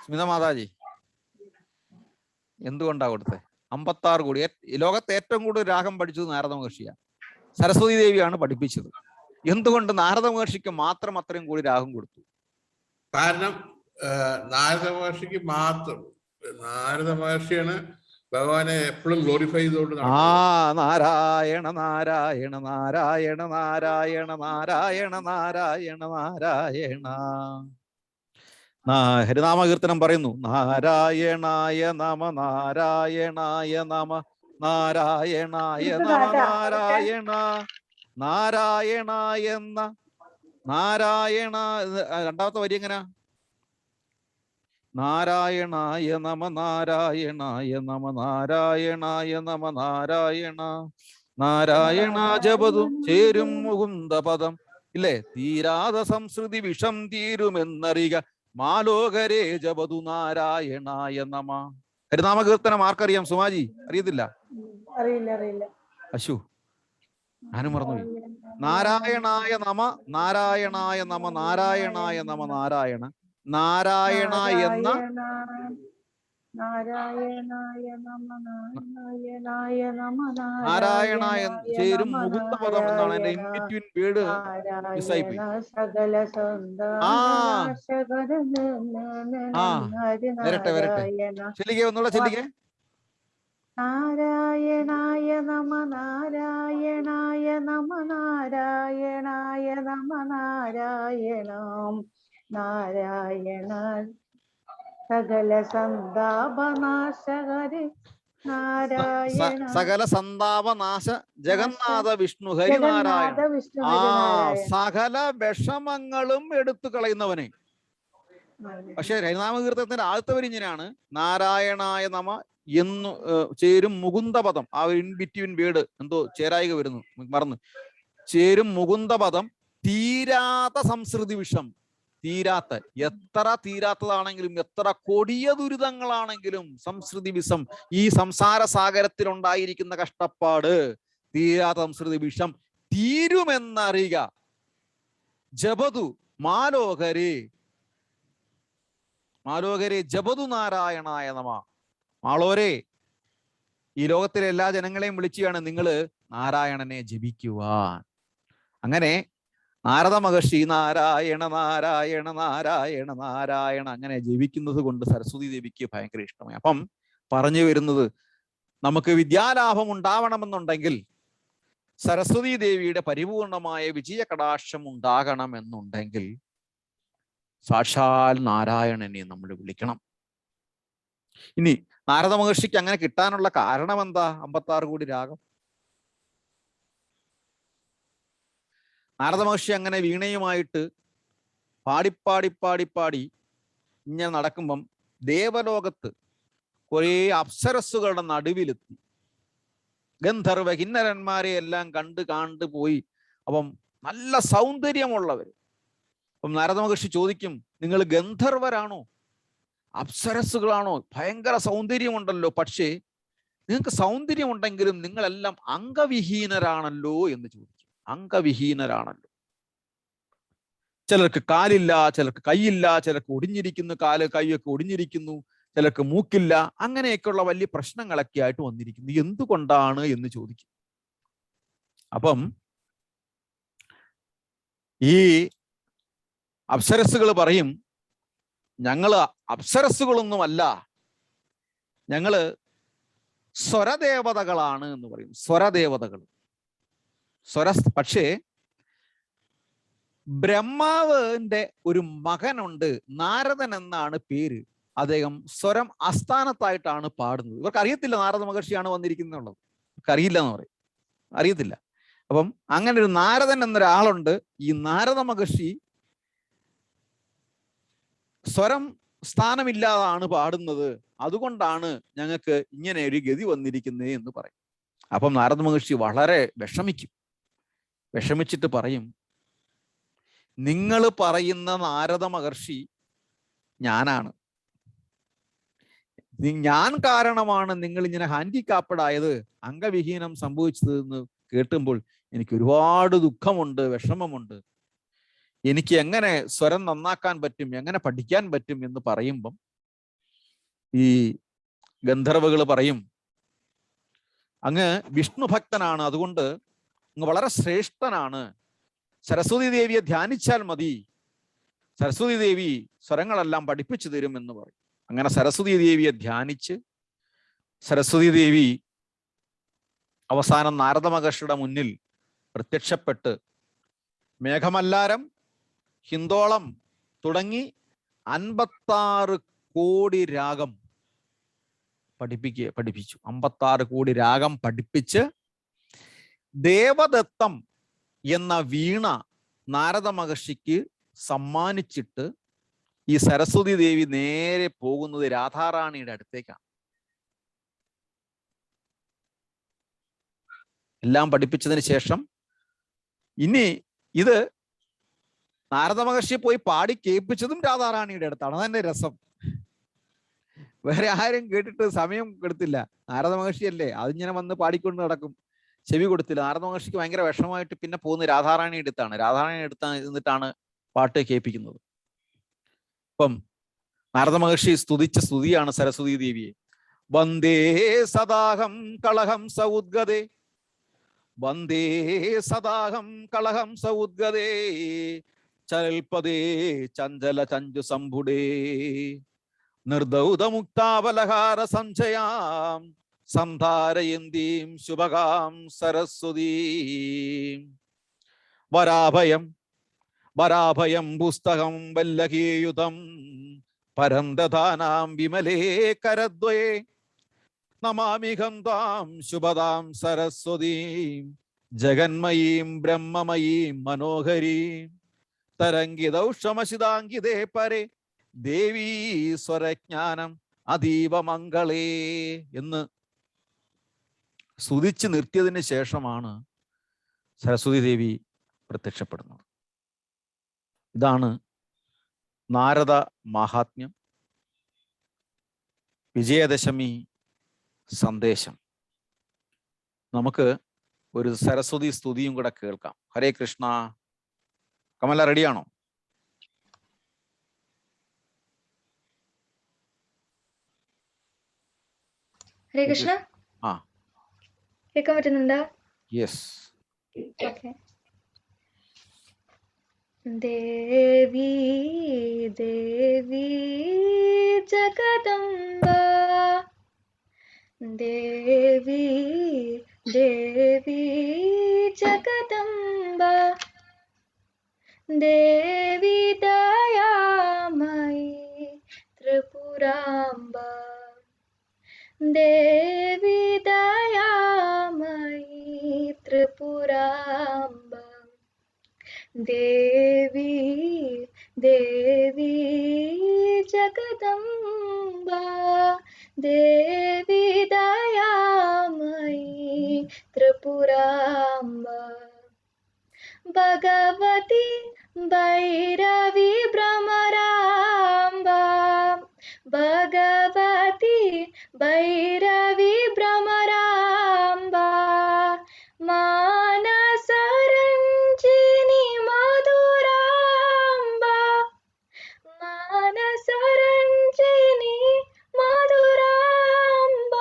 സ്മിത മാതാജി, എന്തുകൊണ്ടാ കൊടുത്തത്? 56 കോടി. ലോകത്തെ ഏറ്റവും കൂടുതൽ രാഗം പഠിച്ചത് നാരദ മഹർഷിയാണ്. സരസ്വതി ദേവിയാണ് പഠിപ്പിച്ചത്. എന്തുകൊണ്ട് നാരദ മഹർഷിക്ക് മാത്രം അത്രയും കോടി രാഗം കൊടുത്തു?
കാരണം നാരദ മഹർഷിക്ക് മാത്രം, നാരദ മഹർഷിയാണ് ഭഗവാനെ എപ്പോഴും ഗ്ലോറിഫൈ ചെയ്തുകൊണ്ട്
നാരായണ നാരായണ നാരായണ നാരായണ നാരായണ നാരായണ നാരായണ. ഹരിനാമകീർത്തനം പറയുന്നു, നാരായണായ നമ നാരായണായ നമ നാരായണായ നമ നാരായണ നാരായണ എന്ന നാരായണ. രണ്ടാമത്തെ വരി എങ്ങനെ? നാരായണായ നമ നാരായണായ നമ നാരായണായ നമ നാരായണ നാരായണ ജപതു ചേരും മുകുന്ദ പദം. ഇല്ലേ? തീരാത സംസ്കൃതി വിഷം തീരുമെന്നറിയുക മാലോകരേ ജപതു നാരായണായ നമ. ഹരിനാമകീർത്തനം ആർക്കറിയാം? സുമാജി അറിയത്തില്ല?
അറിയില്ല.
അശു, ഞാനും മറന്നുപോയി. നാരായണായ നമ നാരായണായ നമ നാരായണായ നമ നാരായണ നാരായണ എന്ന നാരായണ ചേരും മുകുന്ദ പദം എന്നാണ് എന്റെ ഇൻ ബിറ്റ്വീൻ വേർഡ് മിസ്സായി പോയി. വരട്ടെ. ചെല്ലിക്കേ, ഒന്നുകൂടെ ചെല്ലിക്കേ.
നാരായണായ നമ നാരായണായ നമ നാരായണായ നമ നാരായണം നാരായണ സകല സന്താപനാശകരി നാരായണ
സകല സന്താപനാശ ജഗന്നാഥ വിഷ്ണു ഹരിനാരായണ. സകല വിഷമങ്ങളും എടുത്തു കളയുന്നവനെ. പക്ഷെ ഹരിനാമകീർത്തനത്തിന്റെ ആദ്യത്തെ വരി ഇങ്ങനെയാണ്, നാരായണായ നമ എന്ന് ചേരും മുകുന്ദപദം. ആ ഇൻ ബിറ്റ്വീൻ വേർഡ് എന്തോ ചേരായിക വരുന്നു, മറന്നു. ചേരും മുകുന്ദപദം തീരാത്ത സംസൃതി വിഷം. തീരാത്ത, എത്ര തീരാത്തതാണെങ്കിലും എത്ര കൊടിയ ദുരിതങ്ങളാണെങ്കിലും സംസൃതി വിഷം, ഈ സംസാര സാഗരത്തിൽ ഉണ്ടായിരിക്കുന്ന കഷ്ടപ്പാട്, തീരാത്ത സംസൃതി വിഷം തീരുമെന്നറിയുക. ജപതു മാലോകരേ ജപതു നാരായണായ നമ. മാളോരെ, ഈ ലോകത്തിലെ എല്ലാ ജനങ്ങളെയും വിളിച്ചാണ് നിങ്ങൾ നാരായണനെ ജപിക്കുവാൻ. അങ്ങനെ നാരദ മഹർഷി നാരായണ നാരായണ നാരായണ നാരായണ അങ്ങനെ ജപിക്കുന്നത് കൊണ്ട് സരസ്വതി ദേവിക്ക് ഭയങ്കര ഇഷ്ടമായി. അപ്പം പറഞ്ഞു വരുന്നത്, നമുക്ക് വിദ്യാലാഭം ഉണ്ടാവണമെന്നുണ്ടെങ്കിൽ സരസ്വതി ദേവിയുടെ പരിപൂർണമായ വിജയകടാക്ഷം ഉണ്ടാകണമെന്നുണ്ടെങ്കിൽ സാക്ഷാൽ നാരായണനെ നമ്മൾ വിളിക്കണം. ഇനി നാരദ മഹർഷിക്ക് അങ്ങനെ കിട്ടാനുള്ള കാരണം എന്താ? 56 കോടി രാഗം. നാരദ മഹർഷി അങ്ങനെ വീണയുമായിട്ട് പാടി ഇങ്ങനെ നടക്കുമ്പം ദേവലോകത്ത് കുറെ അപ്സരസ്സുകളുടെ നടുവിലെത്തി. ഗന്ധർവ കിന്നരന്മാരെ എല്ലാം കണ്ടു പോയി. അപ്പം നല്ല സൗന്ദര്യമുള്ളവർ. അപ്പം നാരദ മഹർഷി ചോദിക്കും, നിങ്ങൾ ഗന്ധർവരാണോ, അപ്സരസ്സുകളാണോ? ഭയങ്കര സൗന്ദര്യമുണ്ടല്ലോ, പക്ഷേ നിങ്ങൾക്ക് സൗന്ദര്യം ഉണ്ടെങ്കിലും നിങ്ങളെല്ലാം അംഗവിഹീനരാണല്ലോ എന്ന് ചോദിക്കും. അംഗവിഹീനരാണല്ലോ. ചിലർക്ക് കാലില്ല, ചിലർക്ക് കൈയില്ല, ചിലർക്ക് ഒടിഞ്ഞിരിക്കുന്നു, കാല് കൈയൊക്കെ ഒടിഞ്ഞിരിക്കുന്നു, ചിലർക്ക് മൂക്കില്ല. അങ്ങനെയൊക്കെയുള്ള വലിയ പ്രശ്നങ്ങളൊക്കെ ആയിട്ട് വന്നിരിക്കുന്നു. എന്തുകൊണ്ടാണ് എന്ന് ചോദിക്കും. അപ്പം ഈ അപ്സരസ്സുകൾ പറയും, ഞങ്ങള് അപ്സരസ്സുകളൊന്നുമല്ല, ഞങ്ങള് സ്വരദേവതകളാണ് എന്ന് പറയും. സ്വരദേവതകൾ. പക്ഷേ ബ്രഹ്മാവിന്റെ ഒരു മകനുണ്ട്, നാരദൻ എന്നാണ് പേര്. അദ്ദേഹം സ്വരം ആസ്ഥാനത്തായിട്ടാണ് പാടുന്നത്. ഇവർക്ക് അറിയത്തില്ല നാരദ മഹർഷിയാണ് വന്നിരിക്കുന്നുള്ളത്. ഇവർക്ക് അറിയില്ല എന്ന് പറയും, അറിയത്തില്ല. അപ്പം അങ്ങനെ ഒരു നാരദൻ എന്നൊരാളുണ്ട്. ഈ നാരദ മഹർഷി സ്വരം സ്ഥാനമില്ലാതാണ് പാടുന്നത്, അതുകൊണ്ടാണ് ഞങ്ങൾക്ക് ഇങ്ങനെ ഒരു ഗതി വന്നിരിക്കുന്നത് എന്ന് പറയും. അപ്പം നാരദ മഹർഷി വളരെ വിഷമിച്ചിട്ട് പറയും, നിങ്ങൾ പറയുന്ന നാരദ മഹർഷി ഞാനാണ്. ഞാൻ കാരണമാണ് നിങ്ങൾ ഇങ്ങനെ ഹാൻഡിക്കാപ്പഡായത്, അംഗവിഹീനം സംഭവിച്ചത് എന്ന് കേട്ടുമ്പോൾ എനിക്ക് ഒരുപാട് ദുഃഖമുണ്ട്, വിഷമമുണ്ട്. എനിക്ക് എങ്ങനെ സ്വരം നന്നാക്കാൻ പറ്റും, എങ്ങനെ പഠിക്കാൻ പറ്റും എന്ന് പറയുമ്പം ഈ ഗന്ധർവകൾ പറയും, അങ്ങ് വിഷ്ണു ഭക്തനാണ്, അതുകൊണ്ട് അങ്ങ് വളരെ ശ്രേഷ്ഠനാണ്. സരസ്വതി ദേവിയെ ധ്യാനിച്ചാൽ മതി, സരസ്വതി ദേവി സ്വരങ്ങളെല്ലാം പഠിപ്പിച്ചു തരും എന്ന് പറയും. അങ്ങനെ സരസ്വതി ദേവിയെ ധ്യാനിച്ച് സരസ്വതി ദേവി അവസാനം നാരദ മഹർഷിയുടെ മുന്നിൽ പ്രത്യക്ഷപ്പെട്ട് മേഘമല്ലാരം, ഹിന്ദോളം തുടങ്ങി 56 കോടി രാഗം പഠിപ്പിച്ചു. 56 കോടി രാഗം പഠിപ്പിച്ച് ദേവദത്തം എന്ന വീണ നാരദ മഹർഷിക്ക് സമ്മാനിച്ചിട്ട് ഈ സരസ്വതി ദേവി നേരെ പോകുന്നത് രാധാറാണിയുടെ അടുത്തേക്കാണ്. എല്ലാം പഠിപ്പിച്ചതിന് ശേഷം ഇനി ഇത് നാരദ മഹർഷി പോയി പാടി കേൾപ്പിച്ചതും രാധാറാണിയുടെ അടുത്താണ്. അതന്നെ രസം. വേറെ ആരും കേട്ടിട്ട് സമയം കൊടുത്തില്ല. നാരദ മഹർഷിയല്ലേ, അതിങ്ങനെ വന്ന് പാടിക്കൊണ്ട് നടക്കും, ചെവി കൊടുത്തില്ല. നാരദ മഹർഷിക്ക് ഭയങ്കര വിഷമമായിട്ട് പിന്നെ പോകുന്നത് രാധാറാണിയുടെ അടുത്താണ്. രാധാറാണിയുടെ അടുത്ത് നിന്നിട്ടാണ് പാട്ട് കേൾപ്പിക്കുന്നത്. അപ്പം നാരദ മഹർഷി സ്തുതിച്ച സ്തുതിയാണ് സരസ്വതി ദേവിയെ. വന്ദേ സദാഹം കളഹം സൗദ്ഗതേ, വന്ദേ സദാഹം കളഹം സൗദ്ഗതേ, ചൽപദേ ചഞ്ചല ചഞ്ചു സംഭുടേ, നിർദൗതമുക്താവലഹാര സംശയാം സന്ധാരയന്തീം ശുഭകാം സരസ്വതീം. വരാഭയം പുസ്തകം വല്ലകീയുതം പരന്തധാനാം വിമലേ കരദ്വയേ, നമാമിഹം താം ശുഭതാം സരസ്വതീം ജഗന്മയീം ബ്രഹ്മമയീം മനോഹരീം തരംഗിതൗഷമശിതാങ്കിതേ പരേ ദേവീ സ്വരജ്ഞാനം അതീവ മംഗളേ എന്ന് സ്തുതിച്ച് നിർത്തിയതിന് ശേഷമാണ് സരസ്വതി ദേവി പ്രത്യക്ഷപ്പെടുന്നത്. ഇതാണ് നാരദ മാഹാത്മ്യം, വിജയദശമി സന്ദേശം. നമുക്ക് ഒരു സരസ്വതി സ്തുതിയും കൂടെ കേൾക്കാം. ഹരേ കൃഷ്ണ. കമല റെഡിയാണോ?
ഹരേ കൃഷ്ണ.
ആ,
കേൾക്കാൻ പറ്റുന്നുണ്ടോ?
Yes.
Okay. Devi Devi Jagadamba, Devi Devi Jagadamba, Devi ദയാമയി ത്രിപുരാംബ, Devi ദയാമയി ത്രിപുരാംബ, Devi Devi Jagadamba, Devi ത്രിപുരാംബ Bhagavathi Bhairavi ഭ്രമരാംബ Bhagavathi Bhairavi ഭ്രമരാംബ മാനസരഞ്ജിനി മധുരാംബ മാനസരഞ്ജിനി മധുരാംബ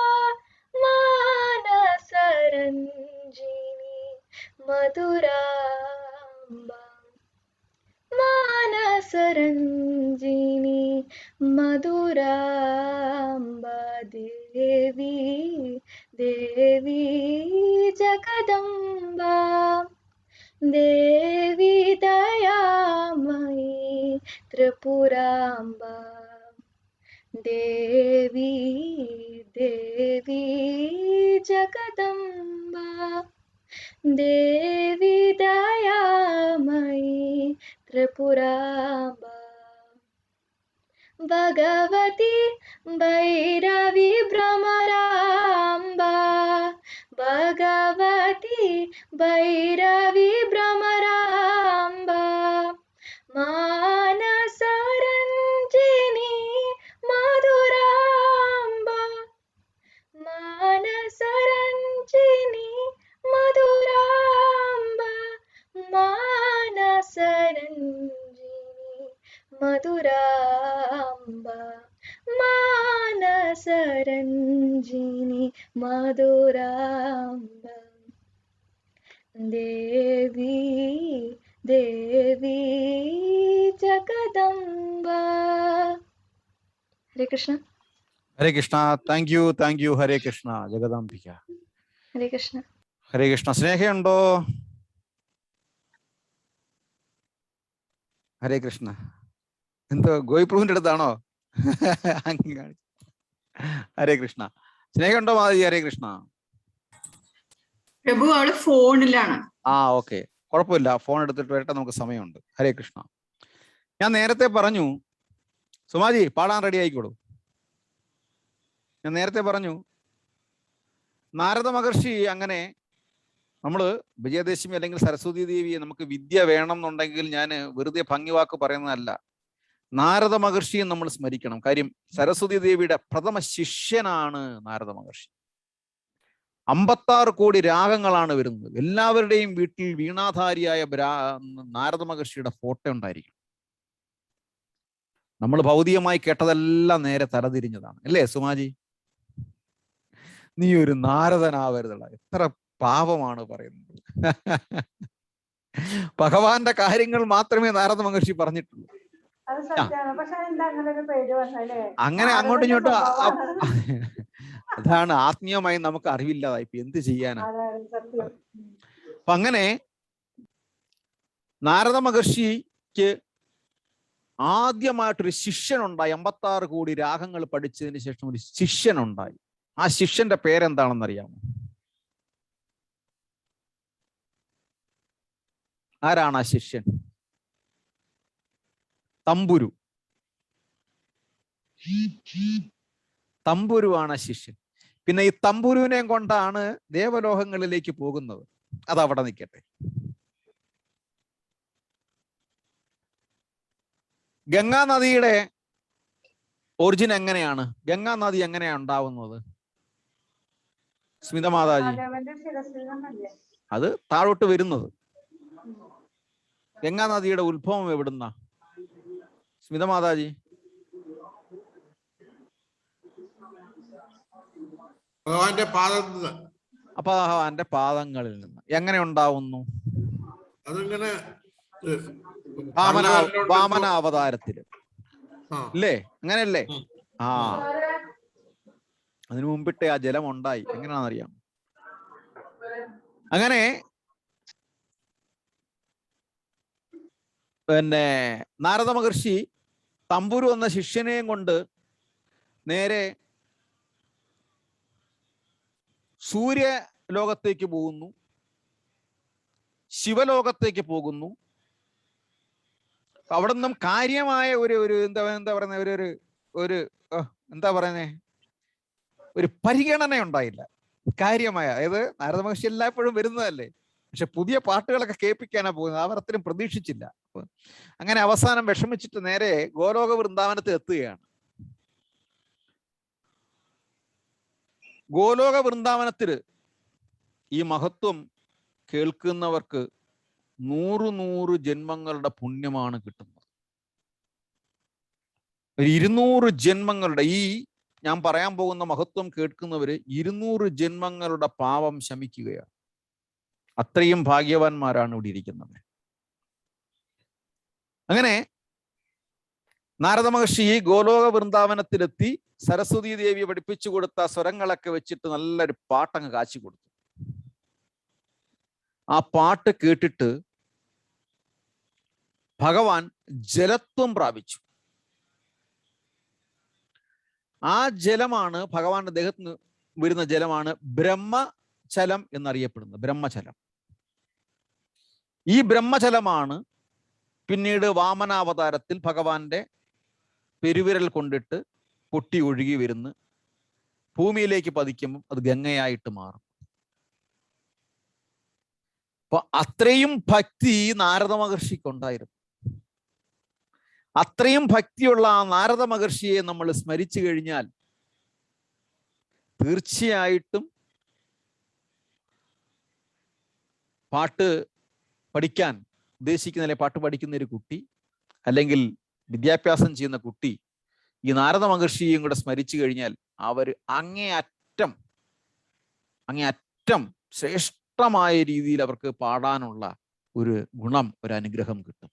മാനസരഞ്ജിനി മധുരാംബ മാനസരഞ്ജിനി മധുരാംബ Devi Devi Jagadamba Devi ദയാമയി ത്രിപുരാംബ Devi Devi Jagadamba Devi ദയാമയി ത്രിപുരാംബ Bhagavathi Bhairavi ഭ്രമരാംബ Bhagavathi Bhairavi ഭ്രമരാംബ മാനസരഞ്ജിനി മധുരാംബ മാനസരഞ്ജിനി മധുരാംബ മാനസരഞ്ജിനി മധുരാംബ മാനസരഞ്ജിനി മധുരാംബ Devi Devi Jagadamba. Hare Krishna.
Hare Krishna. Thank you Hare Krishna. Jagdambika.
ഹരേ കൃഷ്ണ.
ഹരേ കൃഷ്ണ. സ്നേഹയുണ്ടോ? ഹരേ കൃഷ്ണ. എന്തോ ഗോയിപ്രഭുവിന്റെ അടുത്താണോ? ഹരേ കൃഷ്ണ. സ്നേഹമുണ്ടോ മാതാജി? ഹരേ കൃഷ്ണ.
പ്രഭു അവള് ഫോണിലാണ്.
ഓക്കെ, കുഴപ്പമില്ല. ഫോൺ എടുത്തിട്ട് വരട്ടെ, നമുക്ക് സമയമുണ്ട്. ഹരേ കൃഷ്ണ. ഞാൻ നേരത്തെ പറഞ്ഞു, സുമാജി പാടാൻ റെഡി ആയിക്കോളൂ. ഞാൻ നേരത്തെ പറഞ്ഞു, നാരദ മഹർഷി അങ്ങനെ നമ്മള് വിജയദശമി അല്ലെങ്കിൽ സരസ്വതി ദേവിയെ നമുക്ക് വിദ്യ വേണം എന്നുണ്ടെങ്കിൽ ഞാൻ വെറുതെ ഭംഗിവാക്ക് പറയുന്നതല്ല. നാരദ മഹർഷിയെ നമ്മൾ സ്മരിക്കണം. കാര്യം സരസ്വതി ദേവിയുടെ പ്രഥമ ശിഷ്യനാണ് നാരദ മഹർഷി. 56 കോടി രാഗങ്ങളാണ് വരുന്നത്. എല്ലാവരുടെയും വീട്ടിൽ വീണാധാരിയായ നാരദ മഹർഷിയുടെ ഫോട്ടോ ഉണ്ടായിരിക്കും. നമ്മൾ ഭൗതികമായി കേട്ടതെല്ലാം നേരെ തലതിരിഞ്ഞതാണ്, അല്ലേ സുമാജി? നീ ഒരു നാരദനാവരുതട, എത്ര പാപമാണ് പറയുന്നത്. ഭഗവാന്റെ കാര്യങ്ങൾ മാത്രമേ നാരദ മഹർഷി പറഞ്ഞിട്ടുള്ളൂ.
അത് സത്യമാണ്. പക്ഷെ എന്താ അങ്ങനെ ഒരു പേര് വന്നല്ലേ?
അങ്ങനെ അങ്ങോട്ടും ഇങ്ങോട്ടും അതാണ് ആത്മീയമായി നമുക്ക് അറിവില്ലാതായി. ഇപ്പൊ എന്ത് ചെയ്യാനാ?
സത്യം.
അപ്പൊ അങ്ങനെ നാരദ മഹർഷിക്ക് ആദ്യമായിട്ടൊരു ശിഷ്യനുണ്ടായി. 56 കോടി രാഗങ്ങൾ പഠിച്ചതിന് ശേഷം ഒരു ശിഷ്യനുണ്ടായി. ആ ശിഷ്യന്റെ പേരെന്താണെന്ന് അറിയാമോ? ആരാണ് ആ ശിഷ്യൻ? തമ്പുരു. തമ്പുരുവാണ് ആ ശിഷ്യൻ. പിന്നെ ഈ തമ്പുരുവിനെ കൊണ്ടാണ് ദേവലോകങ്ങളിലേക്ക് പോകുന്നത്. അതവിടെ നിൽക്കട്ടെ. ഗംഗാ നദിയുടെ ഒറിജിൻ എങ്ങനെയാണ്? ഗംഗാ നദി എങ്ങനെയാണ് ഉണ്ടാവുന്നത്? സ്മിത മാതാജി, അത് താഴോട്ട് വരുന്നത്. ഗംഗാ നദിയുടെ ഉത്ഭവം എവിടുന്ന? സ്മിത മാതാജി.
ഭഗവാന്റെ പാദത്തിൽ നിന്ന്.
അപ്പൊ ഭഗവാന്റെ പാദങ്ങളിൽ നിന്ന് എങ്ങനെ ഉണ്ടാവുന്നു?
അതിങ്ങനെ
വാമന അവതാരത്തില് അല്ലേ? അങ്ങനെയല്ലേ? അതിനു മുമ്പിട്ടേ ആ ജലം ഉണ്ടായി. എങ്ങനെയാണെന്നറിയാം? അങ്ങനെ പിന്നെ നാരദ മഹർഷി തമ്പുരു എന്ന ശിഷ്യനെയും കൊണ്ട് നേരെ സൂര്യലോകത്തേക്ക് പോകുന്നു, ശിവലോകത്തേക്ക് പോകുന്നു. അവിടെ നിന്നും കാര്യമായ ഒരു എന്താ പറയുന്ന ഒരു പരിഗണന ഉണ്ടായില്ല. കാര്യമായ, അതായത് നാരദ മഹർഷി എല്ലായ്പ്പോഴും വരുന്നതല്ലേ, പക്ഷെ പുതിയ പാട്ടുകളൊക്കെ കേൾപ്പിക്കാനാ പോകുന്നത്. അവർ അത്രയും പ്രതീക്ഷിച്ചില്ല. അങ്ങനെ അവസാനം വിഷമിച്ചിട്ട് നേരെ ഗോലോക വൃന്ദാവനത്തിൽ എത്തുകയാണ്. ഗോലോക വൃന്ദാവനത്തില് ഈ മഹത്വം കേൾക്കുന്നവർക്ക് 100 ജന്മങ്ങളുടെ പുണ്യമാണ് കിട്ടുന്നത്. 200 ജന്മങ്ങളുടെ, ഈ ഞാൻ പറയാൻ പോകുന്ന മഹത്വം കേൾക്കുന്നവര് 200 ജന്മങ്ങളുടെ പാപം ശമിക്കുകയാണ്. അത്രയും ഭാഗ്യവാന്മാരാണ് ഇവിടെ ഇരിക്കുന്നത്. അങ്ങനെ നാരദ മഹർഷി ഗോലോക വൃന്ദാവനത്തിലെത്തി സരസ്വതി ദേവി പഠിപ്പിച്ചു കൊടുത്ത സ്വരങ്ങളൊക്കെ വെച്ചിട്ട് നല്ലൊരു പാട്ടങ്ങ് കാച്ചി കൊടുത്തു. ആ പാട്ട് കേട്ടിട്ട് ഭഗവാൻ ജലത്വം പ്രാപിച്ചു. ആ ജലമാണ്, ഭഗവാന്റെ ദേഹത്തിന് വരുന്ന ജലമാണ് ബ്രഹ്മജലം എന്നറിയപ്പെടുന്നത്. ബ്രഹ്മജലം. ഈ ബ്രഹ്മജലമാണ് പിന്നീട് വാമനാവതാരത്തിൽ ഭഗവാന്റെ പെരുവിരൽ കൊണ്ടിട്ട് പൊട്ടി ഒഴുകി വരുന്ന ഭൂമിയിലേക്ക് പതിക്കുമ്പോൾ അത് ഗംഗയായിട്ട് മാറും. അപ്പൊ അത്രയും ഭക്തി നാരദ മഹർഷിക്കുണ്ടായിരുന്നു. അത്രയും ഭക്തിയുള്ള ആ നാരദ മഹർഷിയെ നമ്മൾ സ്മരിച്ചു കഴിഞ്ഞാൽ തീർച്ചയായിട്ടും പാട്ട് പഠിക്കാൻ ഉദ്ദേശിക്കുന്ന, അല്ലെങ്കിൽ പാട്ട് പഠിക്കുന്ന ഒരു കുട്ടി, അല്ലെങ്കിൽ വിദ്യാഭ്യാസം ചെയ്യുന്ന കുട്ടി ഈ നാരദ മഹർഷിയെയും കൂടെ സ്മരിച്ചു കഴിഞ്ഞാൽ അവർ അങ്ങേയറ്റം ശ്രേഷ്ഠമായ രീതിയിൽ അവർക്ക് പാടാനുള്ള ഒരു ഗുണം, ഒരു അനുഗ്രഹം കിട്ടും.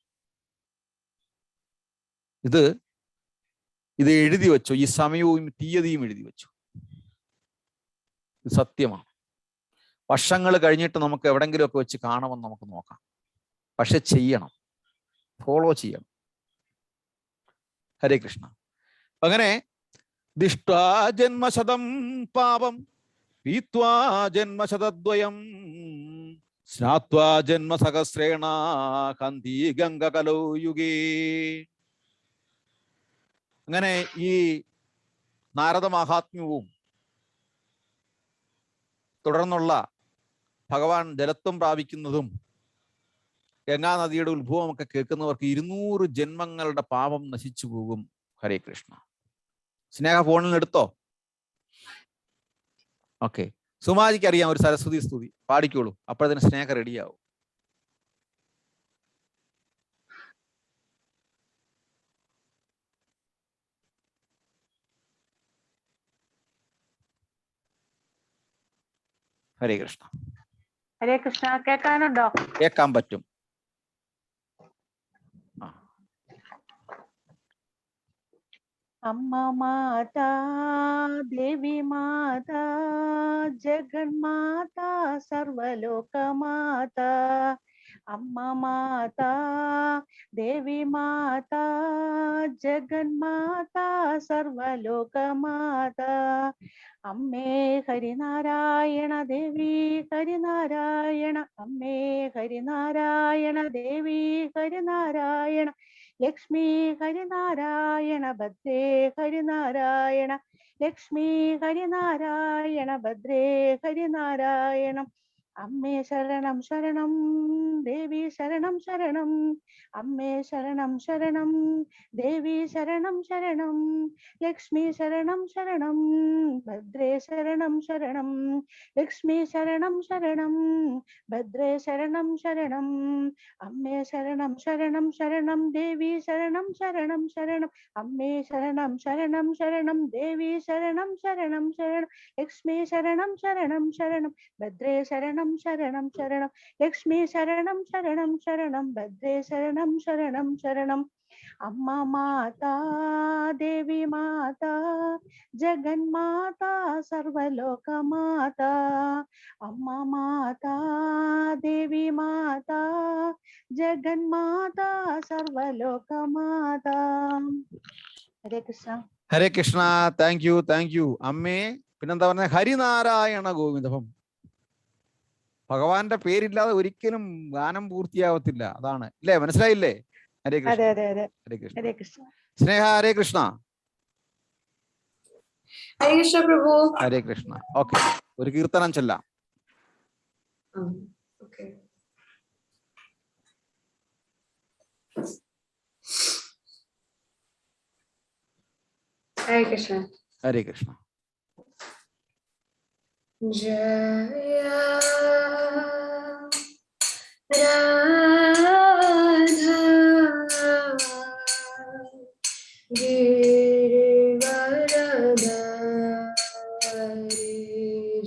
ഇത് എഴുതി വെച്ചു, ഈ സമയവും തീയതിയും എഴുതി വെച്ചു. ഇത് സത്യമാണ്. വർഷങ്ങൾ കഴിഞ്ഞിട്ട് നമുക്ക് എവിടെങ്കിലുമൊക്കെ വെച്ച് കാണുമെന്ന് നമുക്ക് നോക്കാം. പക്ഷെ ചെയ്യണം, ഫോളോ ചെയ്യണം. ഹരേ കൃഷ്ണ. അങ്ങനെ ദിഷ്ട്വാ ജന്മശതം പാപം പീത്വാ ജന്മശതദ്വയം സ്നാത്വാ ജന്മസഹസ്രേണ കന്തി ഗംഗ കലോ യുഗേ. അങ്ങനെ ഈ നാരദ മഹാത്മ്യവും തുടർന്നുള്ള ഭഗവാൻ ജലത്വം പ്രാപിക്കുന്നതും ഗംഗാനദിയുടെ ഉത്ഭവമൊക്കെ കേൾക്കുന്നവർക്ക് 200 ജന്മങ്ങളുടെ പാപം നശിച്ചു പോകും. ഹരേ കൃഷ്ണ. സ്നേഹ ഫോണിൽ എടുത്തോ? ഓക്കെ. സുമാജിക്ക് അറിയാം ഒരു സരസ്വതി സ്തുതി, പാടിക്കോളൂ. അപ്പോഴതിന് സ്നേഹ റെഡിയാവും. ഹരേ കൃഷ്ണ.
ഹരേ കൃഷ്ണ. കേൾക്കാനുണ്ടോ?
കേൾക്കാൻ പറ്റും.
അമ്മ മാതാ ദേവി മാതാ ജഗന്മാതാ സർവലോകമാതാ. അമ്മ മാതാ ദേവി മാതാ ജഗന്മാതാ സർവലോകമാതാ. അമ്മേ ഹരിനാരായണ ദേവി ഹരിനാരായണ. അമ്മേ ഹരിനാരായണ ദേവി ഹരിനാരായണ. ലക്ഷ്മി ഹരിനാരായണ ഭദ്രേ ഹരിനാരായണ. ലക്ഷ്മി ഹരിനാരായണ ഭദ്രേ ഹരിനാരായണം. അമ്മേ ശരണം ശരണം ദേവി ശരണം ശരണം. അമ്മേ ശരണം ശരണം ദേവി ശരണം ശരണം. ലക്ഷ്മി ശരണം ശരണം ഭദ്രേ ശരണം ശരണം. ലക്ഷ്മി ശരണം ശരണം ഭദ്രേ ശരണം ശരണം. അമ്മേ ശരണം ശരണം ശരണം ദേവി ശരണം ശരണം ശരണം. അമ്മേ ശരണം ശരണം ശരണം ദേവി ശരണം ശരണം ശരണം. ലക്ഷ്മി ശരണം ശരണം ശരണം ഭദ്രേ ശരണം ശരണം ശരണം. ലക്ഷ്മി ശരണം ശരണം ശരണം ഭദ്രേ ശരണം ശരണം ശരണം. അമ്മ മാതാ ദേവി മാതാ ജഗന്മാതാ സർവലോകമാതാ. അമ്മ മാതാ ദേവി മാതാ ജഗന്മാതാ സർവലോകമാതാ. ഹരേ കൃഷ്ണ.
ഹരേ കൃഷ്ണ. താങ്ക് യു അമ്മേ. പിന്നെന്താ പറഞ്ഞ? ഹരിനാരായണ ഗോവിന്ദം. ഭഗവാന്റെ പേരില്ലാതെ ഒരിക്കലും ഗാനം പൂർത്തിയാവത്തില്ല. അതാണ് ഇല്ലേ? മനസ്സിലായില്ലേ? ഹരേ കൃഷ്ണ. ഹരേ കൃഷ്ണ.
ഹരേ കൃഷ്ണ.
സ്നേഹ ഹരേ കൃഷ്ണ.
ഹരേ കൃഷ്ണ പ്രഭു.
ഹരേ കൃഷ്ണ. ഓക്കെ. ഒരു കീർത്തനം ചൊല്ലാം.
Okay. Hare Krishna.
ഹരേ Krishna.
Jaya Radha Girivaradhari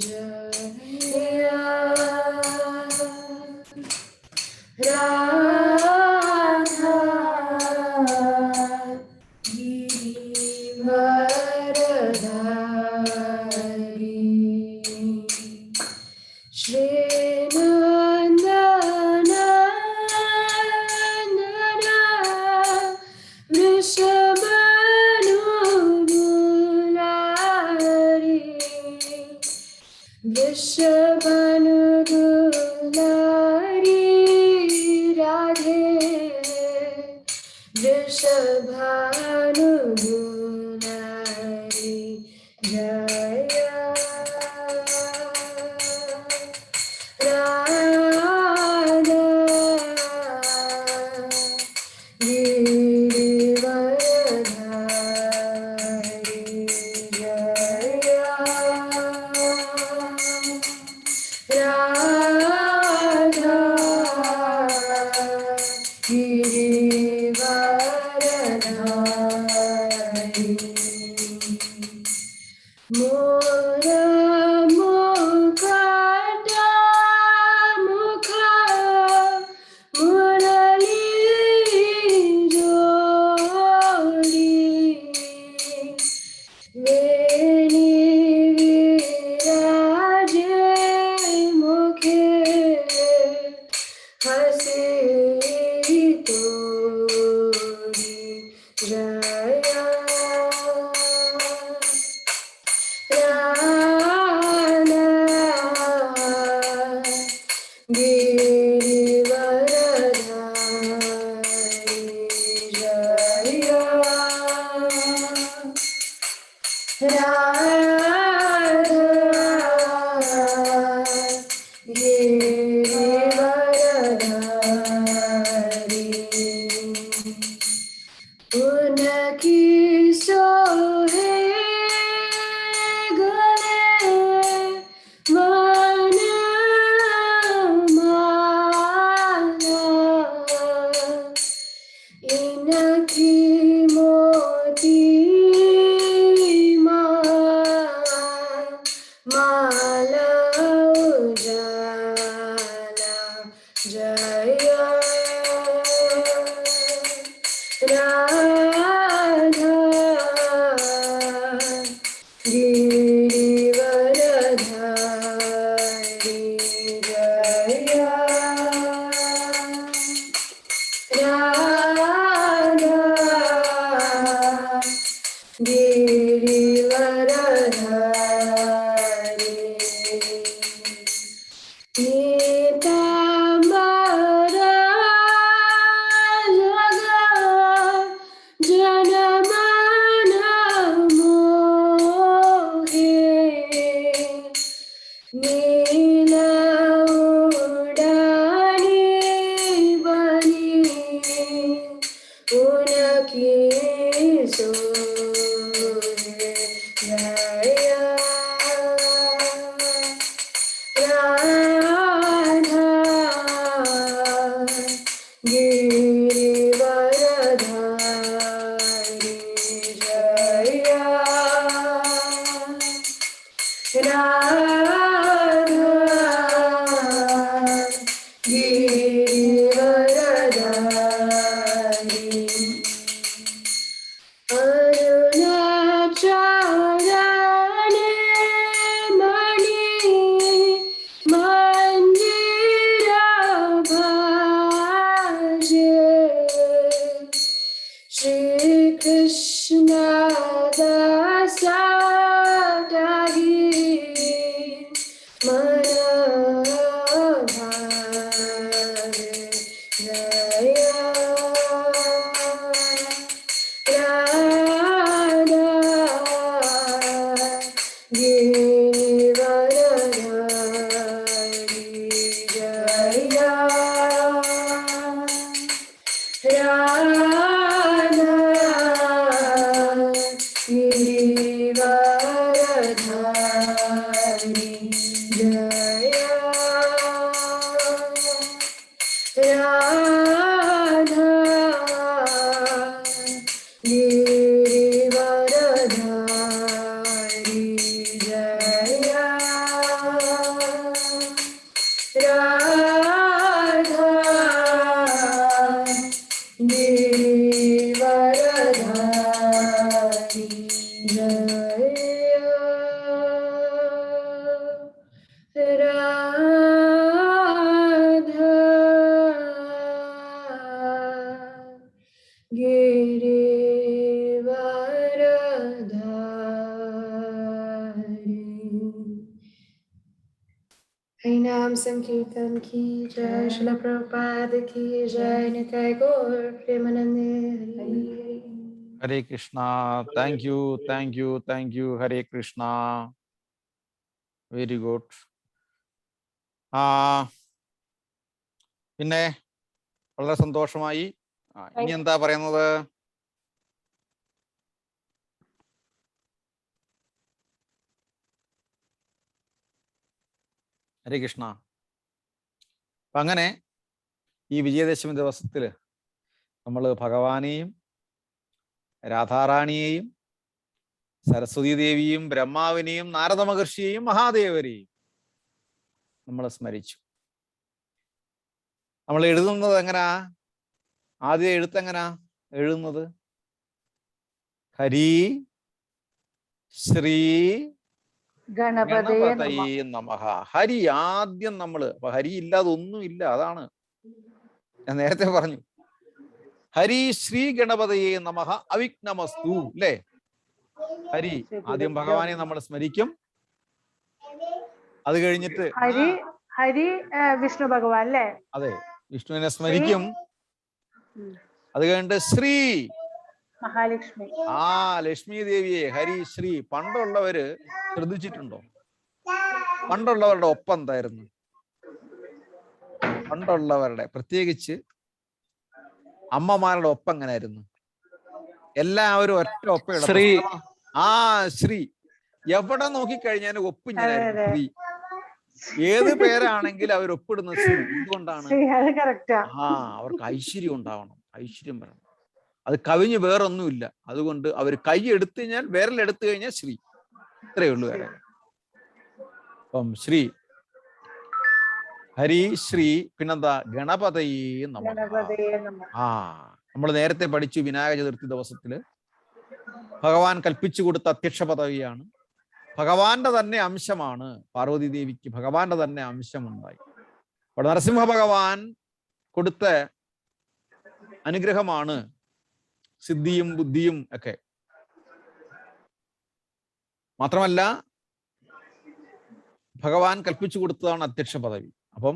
Jaya Radha Girivaradhari Shri Nandana Vrishabhanudulari Vrishabhanudulari Radhe Vrishabhanudulari Jaya Radha Girivaradhari Jaya Radha Girivaradhari Mora Mukata Mukha Murali Jodi Veni Viraje Mukhe Hasi Tori Jaya Radha Girivaradhari Jaya Radha Girivaradhari Unaki sohe gale mana mala inaki moti mala ujala jaya Radha Girivaradhari Jaya Radha Girivaradhari Nitambara Janamana Mohe Nila Udani Bani Unaki Sohe Jaya Radha Radha ഗിരിവരധാരി Jaya Radha ഗിരിവരധാരി Jaya Radha Girivardhari. हरिनाम संकीर्तन की जय, श्रील प्रभुपाद की जय, निताय गौर प्रेमानंदे Hari Hari.
Hare Krishna. Thank you, thank you, thank you. Hare Krishna. Very good. പിന്നെ വളരെ സന്തോഷമായി. ഇനി എന്താ പറയുന്നത്? ഹരേ കൃഷ്ണ. അപ്പൊ അങ്ങനെ ഈ വിജയദശമി ദിവസത്തില് നമ്മൾ ഭഗവാനെയും രാധാറാണിയെയും സരസ്വതി ദേവിയും ബ്രഹ്മാവിനെയും നാരദ മഹർഷിയെയും മഹാദേവരെയും നമ്മൾ സ്മരിച്ചു. നമ്മൾ എഴുതുന്നത് എങ്ങനാ? ആദ്യം എഴുത്തെങ്ങനാ എഴുതുന്നത്? ഹരി ശ്രീ ഗണപതയേ നമഃ. ഹരി ആദ്യം നമ്മള്. അപ്പൊ ഹരി ഇല്ലാതെ ഒന്നുമില്ല. അതാണ് ഞാൻ നേരത്തെ പറഞ്ഞു. ഹരി ശ്രീ ഗണപതയേ നമഃ അവിഘ്നമസ്തു. അല്ലേ? ഹരി ആദ്യം ഭഗവാനെ നമ്മൾ സ്മരിക്കും. അത് കഴിഞ്ഞിട്ട്
ഹരി വിഷ്ണു ഭഗവാൻ അല്ലേ?
അതെ, വിഷ്ണുവിനെ സ്മരിക്കും. അത് കഴിഞ്ഞിട്ട് ശ്രീ
മഹാലക്ഷ്മി.
ലക്ഷ്മി ദേവിയെ ഹരി ശ്രീ. പണ്ടുള്ളവര് ശ്രദ്ധിച്ചിട്ടുണ്ടോ? പണ്ടുള്ളവരുടെ ഒപ്പം എന്തായിരുന്നു? പണ്ടുള്ളവരുടെ പ്രത്യേകിച്ച് അമ്മമാരുടെ ഒപ്പം എങ്ങനെയായിരുന്നു? എല്ലാവരും ഒറ്റ ഒപ്പം.
ശ്രീ.
ശ്രീ. എവിടെ നോക്കിക്കഴിഞ്ഞാൽ ഒപ്പിങ്ങനായിരുന്നു ശ്രീ. ഏത് പേരാണെങ്കിലും അവർ ഒപ്പിടുന്നത് ശ്രീ. എന്തുകൊണ്ടാണ്? അവർക്ക് ഐശ്വര്യം ഉണ്ടാവണം, ഐശ്വര്യം വരണം. അത് കവിഞ്ഞ് വേറൊന്നുമില്ല. അതുകൊണ്ട് അവർ കൈ എടുത്തു കഴിഞ്ഞാൽ, വിരലെടുത്തു കഴിഞ്ഞാൽ ശ്രീ. ഇത്രയേ ഉള്ളൂ. വേറെ അപ്പം ശ്രീ ഹരി ശ്രീ. പിന്നെന്താ? ഗണപതയേ നമഃ. നമ്മൾ നേരത്തെ പഠിച്ചു. വിനായക ചതുർത്ഥി ദിവസത്തില് ഭഗവാൻ കൽപ്പിച്ചു കൊടുത്ത അധ്യക്ഷ പദവിയാണ്. ഭഗവാന്റെ തന്നെ അംശമാണ്. പാർവതി ദേവിക്ക് ഭഗവാന്റെ തന്നെ അംശമുണ്ടായി. അവിടെ നരസിംഹ ഭഗവാൻ കൊടുത്ത അനുഗ്രഹമാണ് സിദ്ധിയും ബുദ്ധിയും ഒക്കെ. മാത്രമല്ല ഭഗവാൻ കൽപ്പിച്ചു കൊടുത്തതാണ് അധ്യക്ഷ പദവി. അപ്പം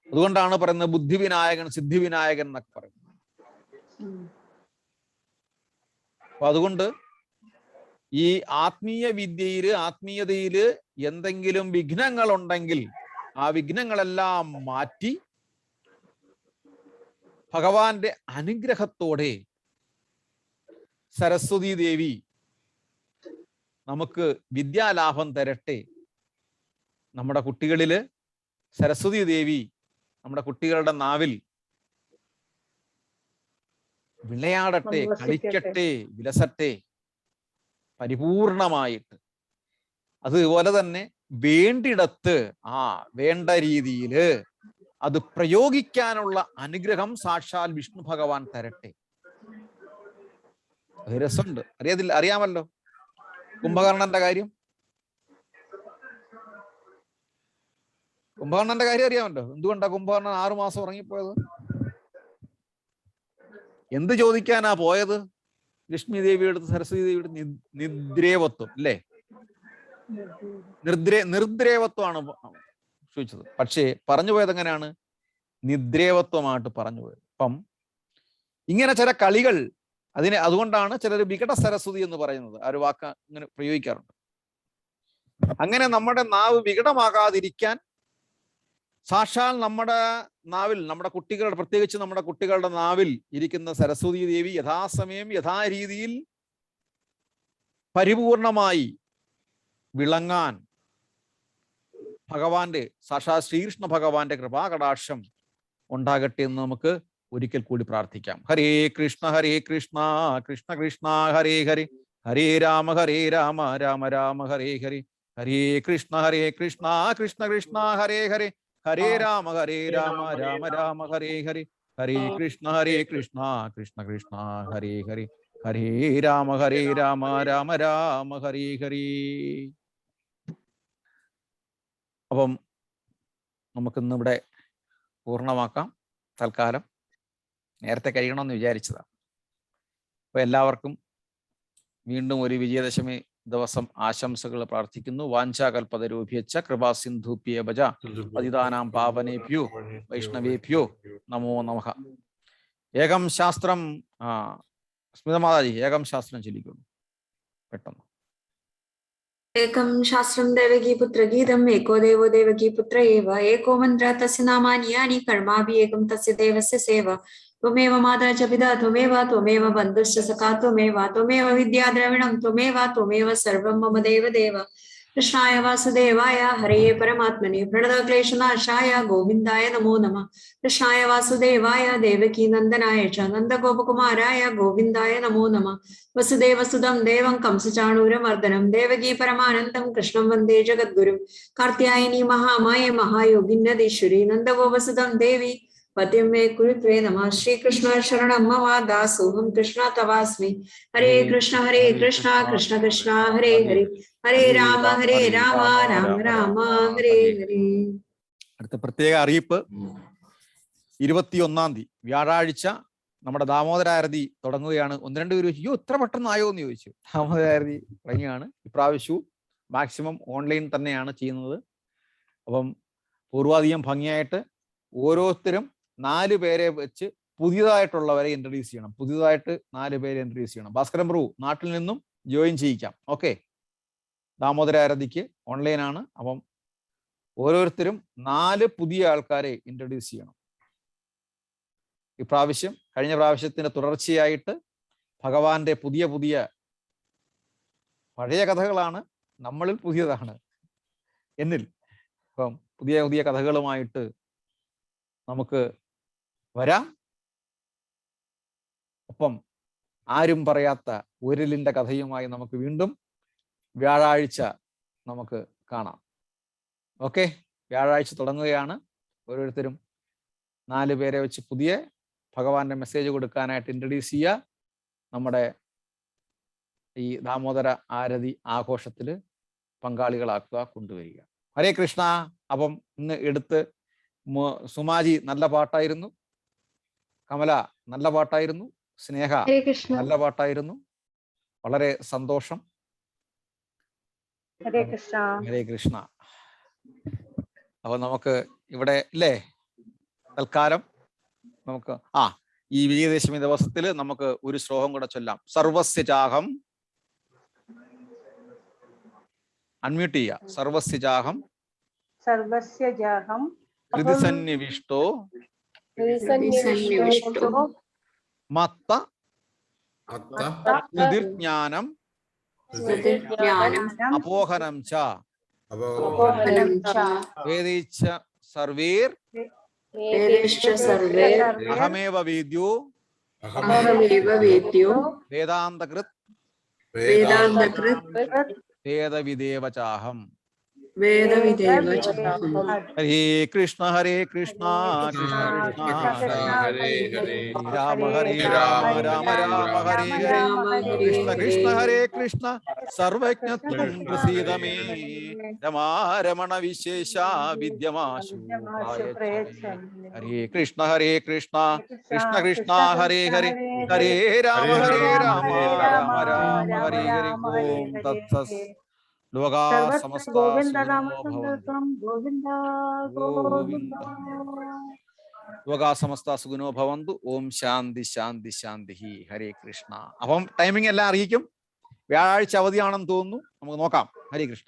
അതുകൊണ്ടാണ് പറയുന്നത് ബുദ്ധി വിനായകൻ, സിദ്ധി വിനായകൻ എന്നൊക്കെ പറയുന്നത്. അപ്പൊ അതുകൊണ്ട് ഈ ആത്മീയ വിദ്യയില്, ആത്മീയതയില് എന്തെങ്കിലും വിഘ്നങ്ങൾ ഉണ്ടെങ്കിൽ ആ വിഘ്നങ്ങളെല്ലാം മാറ്റി ഭഗവാന്റെ അനുഗ്രഹത്തോടെ സരസ്വതി ദേവി നമുക്ക് വിദ്യാലാഭം തരട്ടെ. നമ്മുടെ കുട്ടികളില് സരസ്വതി ദേവി നമ്മുടെ കുട്ടികളുടെ നാവിൽ വിളയാടട്ടെ, കളിക്കട്ടെ, വിലസട്ടെ പരിപൂർണമായിട്ട്. അതുപോലെ തന്നെ വേണ്ടിടത്ത് വേണ്ട രീതിയില് അത് പ്രയോഗിക്കാനുള്ള അനുഗ്രഹം സാക്ഷാൽ വിഷ്ണു ഭഗവാൻ തരട്ടെ. അത് രസമുണ്ട്. അറിയാമല്ലോ കുംഭകർണന്റെ കാര്യം. കുംഭകർണന്റെ കാര്യം അറിയാമല്ലോ. എന്തുകൊണ്ടാ കുംഭകർണൻ 6 മാസം ഉറങ്ങിപ്പോയത്? എന്ത് ചോദിക്കാനാ പോയത്? ലക്ഷ്മി ദേവിയുടെ സരസ്വതി ദേവിയുടെ നിദ്രേവത്വം അല്ലേ? നിർദ്രേവത്വമാണ് ചോദിച്ചത്. പക്ഷേ പറഞ്ഞു പോയത് എങ്ങനെയാണ്? നിദ്രേവത്വമായിട്ട് പറഞ്ഞു പോയത്. അപ്പം ഇങ്ങനെ ചില കളികൾ, അതുകൊണ്ടാണ് ചിലർ വികട സരസ്വതി എന്ന് പറയുന്നത്. ആ ഒരു വാക്ക് ഇങ്ങനെ പ്രയോഗിക്കാറുണ്ട്. അങ്ങനെ നമ്മുടെ നാവ് വികടമാകാതിരിക്കാൻ സാക്ഷാൽ നമ്മുടെ നാവിൽ, നമ്മുടെ കുട്ടികളുടെ, പ്രത്യേകിച്ച് നമ്മുടെ കുട്ടികളുടെ നാവിൽ ഇരിക്കുന്ന സരസ്വതി ദേവി യഥാസമയം യഥാരീതിയിൽ പരിപൂർണമായി വിളങ്ങാൻ ഭഗവാന്റെ, സാക്ഷാൽ ശ്രീകൃഷ്ണ ഭഗവാന്റെ കൃപാകടാക്ഷം ഉണ്ടാകട്ടെ എന്ന് നമുക്ക് ഒരിക്കൽ കൂടി പ്രാർത്ഥിക്കാം. ഹരേ കൃഷ്ണ കൃഷ്ണ കൃഷ്ണ ഹരേ ഹരേ, ഹരേ രാമ രാമ രാമ ഹരേ ഹരേ, ഹരേ കൃഷ്ണ കൃഷ്ണ കൃഷ്ണ ഹരേ ഹരേ, ഹരേ രാമ രാമ രാമ ഹരേ ഹരേ, ഹരേ കൃഷ്ണ കൃഷ്ണ കൃഷ്ണ ഹരേ ഹരേ, ഹരേ രാമ രാമ രാമ ഹരേ ഹരേ. അപ്പം നമുക്കിന്ന് ഇവിടെ പൂർണ്ണമാക്കാം. തൽക്കാലം നേരത്തെ കഴിയണമെന്ന് വിചാരിച്ചതാണ്. അപ്പൊ എല്ലാവർക്കും വീണ്ടും ഒരു വിജയദശമി ദിവസം ആശംസകൾ പ്രാർത്ഥിക്കുന്നു. വാഞ്ചാകൽപതരൂഭ്യശ്ച കൃപാസിന്ധുഭ്യേവച പതിതാനാം പാവനേഭ്യോ വൈഷ്ണവേഭ്യോ നമോ നമഃ. ഏകം ശാസ്ത്രം സ്മിത മാതാജി ഏകം ശാസ്ത്രം ചൊല്ലിക്കുന്നു പെട്ടെന്ന്.
एकं शास्त्रं देवकीपुत्र गीतम् एको देवो देवकीपुत्र एव एको मन्त्रः तस्य नामानि यानि कर्माभि एकं तस्य देवस्य सेवा त्वमेव माता च पिता त्वमेव बन्धुश्च सखा त्वमेव विद्या द्रविणं त्वमेव सर्वं मम देव कृष्णाय वासुदेवाय हरये परमात्मने प्रणतक्लेशनाशाय गोविन्दाय नमो नमः। कृष्णाय वासुदेवाय देवकी नन्दनाय च नन्दगोपकुमाराय गोविन्दाय नमो नमः। वसुदेवसुतं देवं कंसचाणूरमर्दनं देवकी परमानन्दं कृष्णं वन्दे जगद्गुरुं। कात्यायनी महामाये महायोगिन्यधीश्वरी नन्दगोपसुतं देवी पतिं मे कुरुत्वे नमः। श्रीकृष्ण शरणं मम दासोऽहं कृष्ण तवास्मि। हरे कृष्ण कृष्ण कृष्ण हरे हरे, हरे राम राम राम हरे हरे.
അടുത്ത പ്രത്യേക അറിയിപ്പ്, 21-ാം തീയതി വ്യാഴാഴ്ച നമ്മുടെ ദാമോദരാരതി തുടങ്ങുകയാണ്. 1-2 പേര് ചോദിച്ചു, ഇത്ര പെട്ടെന്നായോ എന്ന് ചോദിച്ചു. ദാമോദരാരതി തുടങ്ങിയാണ്. ഇപ്രാവശ്യവും മാക്സിമം ഓൺലൈൻ തന്നെയാണ് ചെയ്യുന്നത്. അപ്പം പൂർവാധികം ഭംഗിയായിട്ട് ഓരോരുത്തരും 4 പേരെ വെച്ച് പുതിയതായിട്ടുള്ളവരെ ഇൻട്രൊഡ്യൂസ് ചെയ്യണം. പുതിയതായിട്ട് 4 പേരെ ഇൻട്രൊഡ്യൂസ് ചെയ്യണം. ഭാസ്കരൻ പ്രഭു നാട്ടിൽ നിന്നും ജോയിൻ ചെയ്യിക്കാം. ഓക്കെ, ദാമോദരാരതിക്ക് ഓൺലൈനാണ്. അപ്പം ഓരോരുത്തരും 4 പുതിയ ആൾക്കാരെ ഇൻട്രൊഡ്യൂസ് ചെയ്യണം. ഇപ്രാവശ്യം കഴിഞ്ഞ പ്രാവശ്യത്തിന്റെ തുടർച്ചയായിട്ട് ഭഗവാന്റെ പുതിയ പഴയ കഥകളാണ്, നമ്മളിൽ പുതിയതാണ് എന്നിൽ. അപ്പം പുതിയ കഥകളുമായിട്ട് നമുക്ക് വരാം. ഒപ്പം ആരും പറയാത്ത ഉരലിന്റെ കഥയുമായി നമുക്ക് വീണ്ടും വ്യാഴാഴ്ച നമുക്ക് കാണാം. ഓക്കെ, വ്യാഴാഴ്ച തുടങ്ങുകയാണ്. ഓരോരുത്തരും 4 പേരെ വെച്ച് പുതിയ ഭഗവാന്റെ മെസ്സേജ് കൊടുക്കാനായിട്ട് ഇൻട്രൊഡ്യൂസ് ചെയ്യുക. നമ്മുടെ ഈ ദാമോദര ആരതി ആഘോഷത്തിൽ പങ്കാളികളാക്കുക, കൊണ്ടുവരിക. ഹരേ കൃഷ്ണ. അപ്പം ഇന്ന് എടുത്ത് സുമാജി നല്ല പാട്ടായിരുന്നു, കമല നല്ല പാട്ടായിരുന്നു, സ്നേഹ നല്ല പാട്ടായിരുന്നു. വളരെ സന്തോഷം.
ഹരേ കൃഷ്ണ.
ഹരേ കൃഷ്ണ. അപ്പൊ നമുക്ക് ഇവിടെ ഇല്ലേ തൽക്കാലം നമുക്ക് ഈ വിജയദശമി ദിവസത്തിൽ നമുക്ക് ഒരു ശ്ലോകം കൂടെ ചൊല്ലാം. സർവസ്യ ചാഹം, അൺമ്യൂട്ട് ചെയ്യുക. സർവസ്യ ചാഹം ഹൃദിസന്നിവിഷ്ടോ മത്ത ഹൃദിജ്ഞാനം അപോഹനം ച വേദൈച്ച സർവേർ അഹമേവ വേദ്യോ വേദാന്തകൃത് വേദവിദേവ ചാഹം. ഹരേ കൃഷ്ണ കൃഷ്ണ കൃഷ്ണ ഹരേ ഹരേ, രാമ രാമ ഹരേ ഹരേ, കൃഷ്ണ ഹരേ കൃഷ്ണ സർവജ്ഞത്വം പ്രസീദ മേ, രമാരമണ വിശേഷ വിദ്യമാശു. ഹരേ കൃഷ്ണ കൃഷ്ണ കൃഷ്ണ ഹരേ ഹരേ, ഹരേ രാമ രാമ രാമ ഹരേ ഹരേ. ഓം തത്സത്. ലോകാ സമസ്ത സുഖിനോ ഭവന്തു. ഓം ശാന്തി ശാന്തി ശാന്തി. ഹരേ കൃഷ്ണ. അപ്പം ടൈമിംഗ് എല്ലാം അറിയിക്കും. വ്യാഴാഴ്ച അവധിയാണെന്ന് തോന്നുന്നു, നമുക്ക് നോക്കാം. ഹരേ കൃഷ്ണ.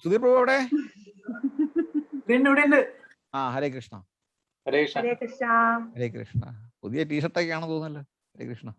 സുധീർ പ്രഭു എവിടെ? ഹരേ കൃഷ്ണ. ഹരേ കൃഷ്ണ. പുതിയ ടീഷർട്ടൊക്കെയാണെന്ന് തോന്നുന്നല്ലോ. ഹരേ കൃഷ്ണ.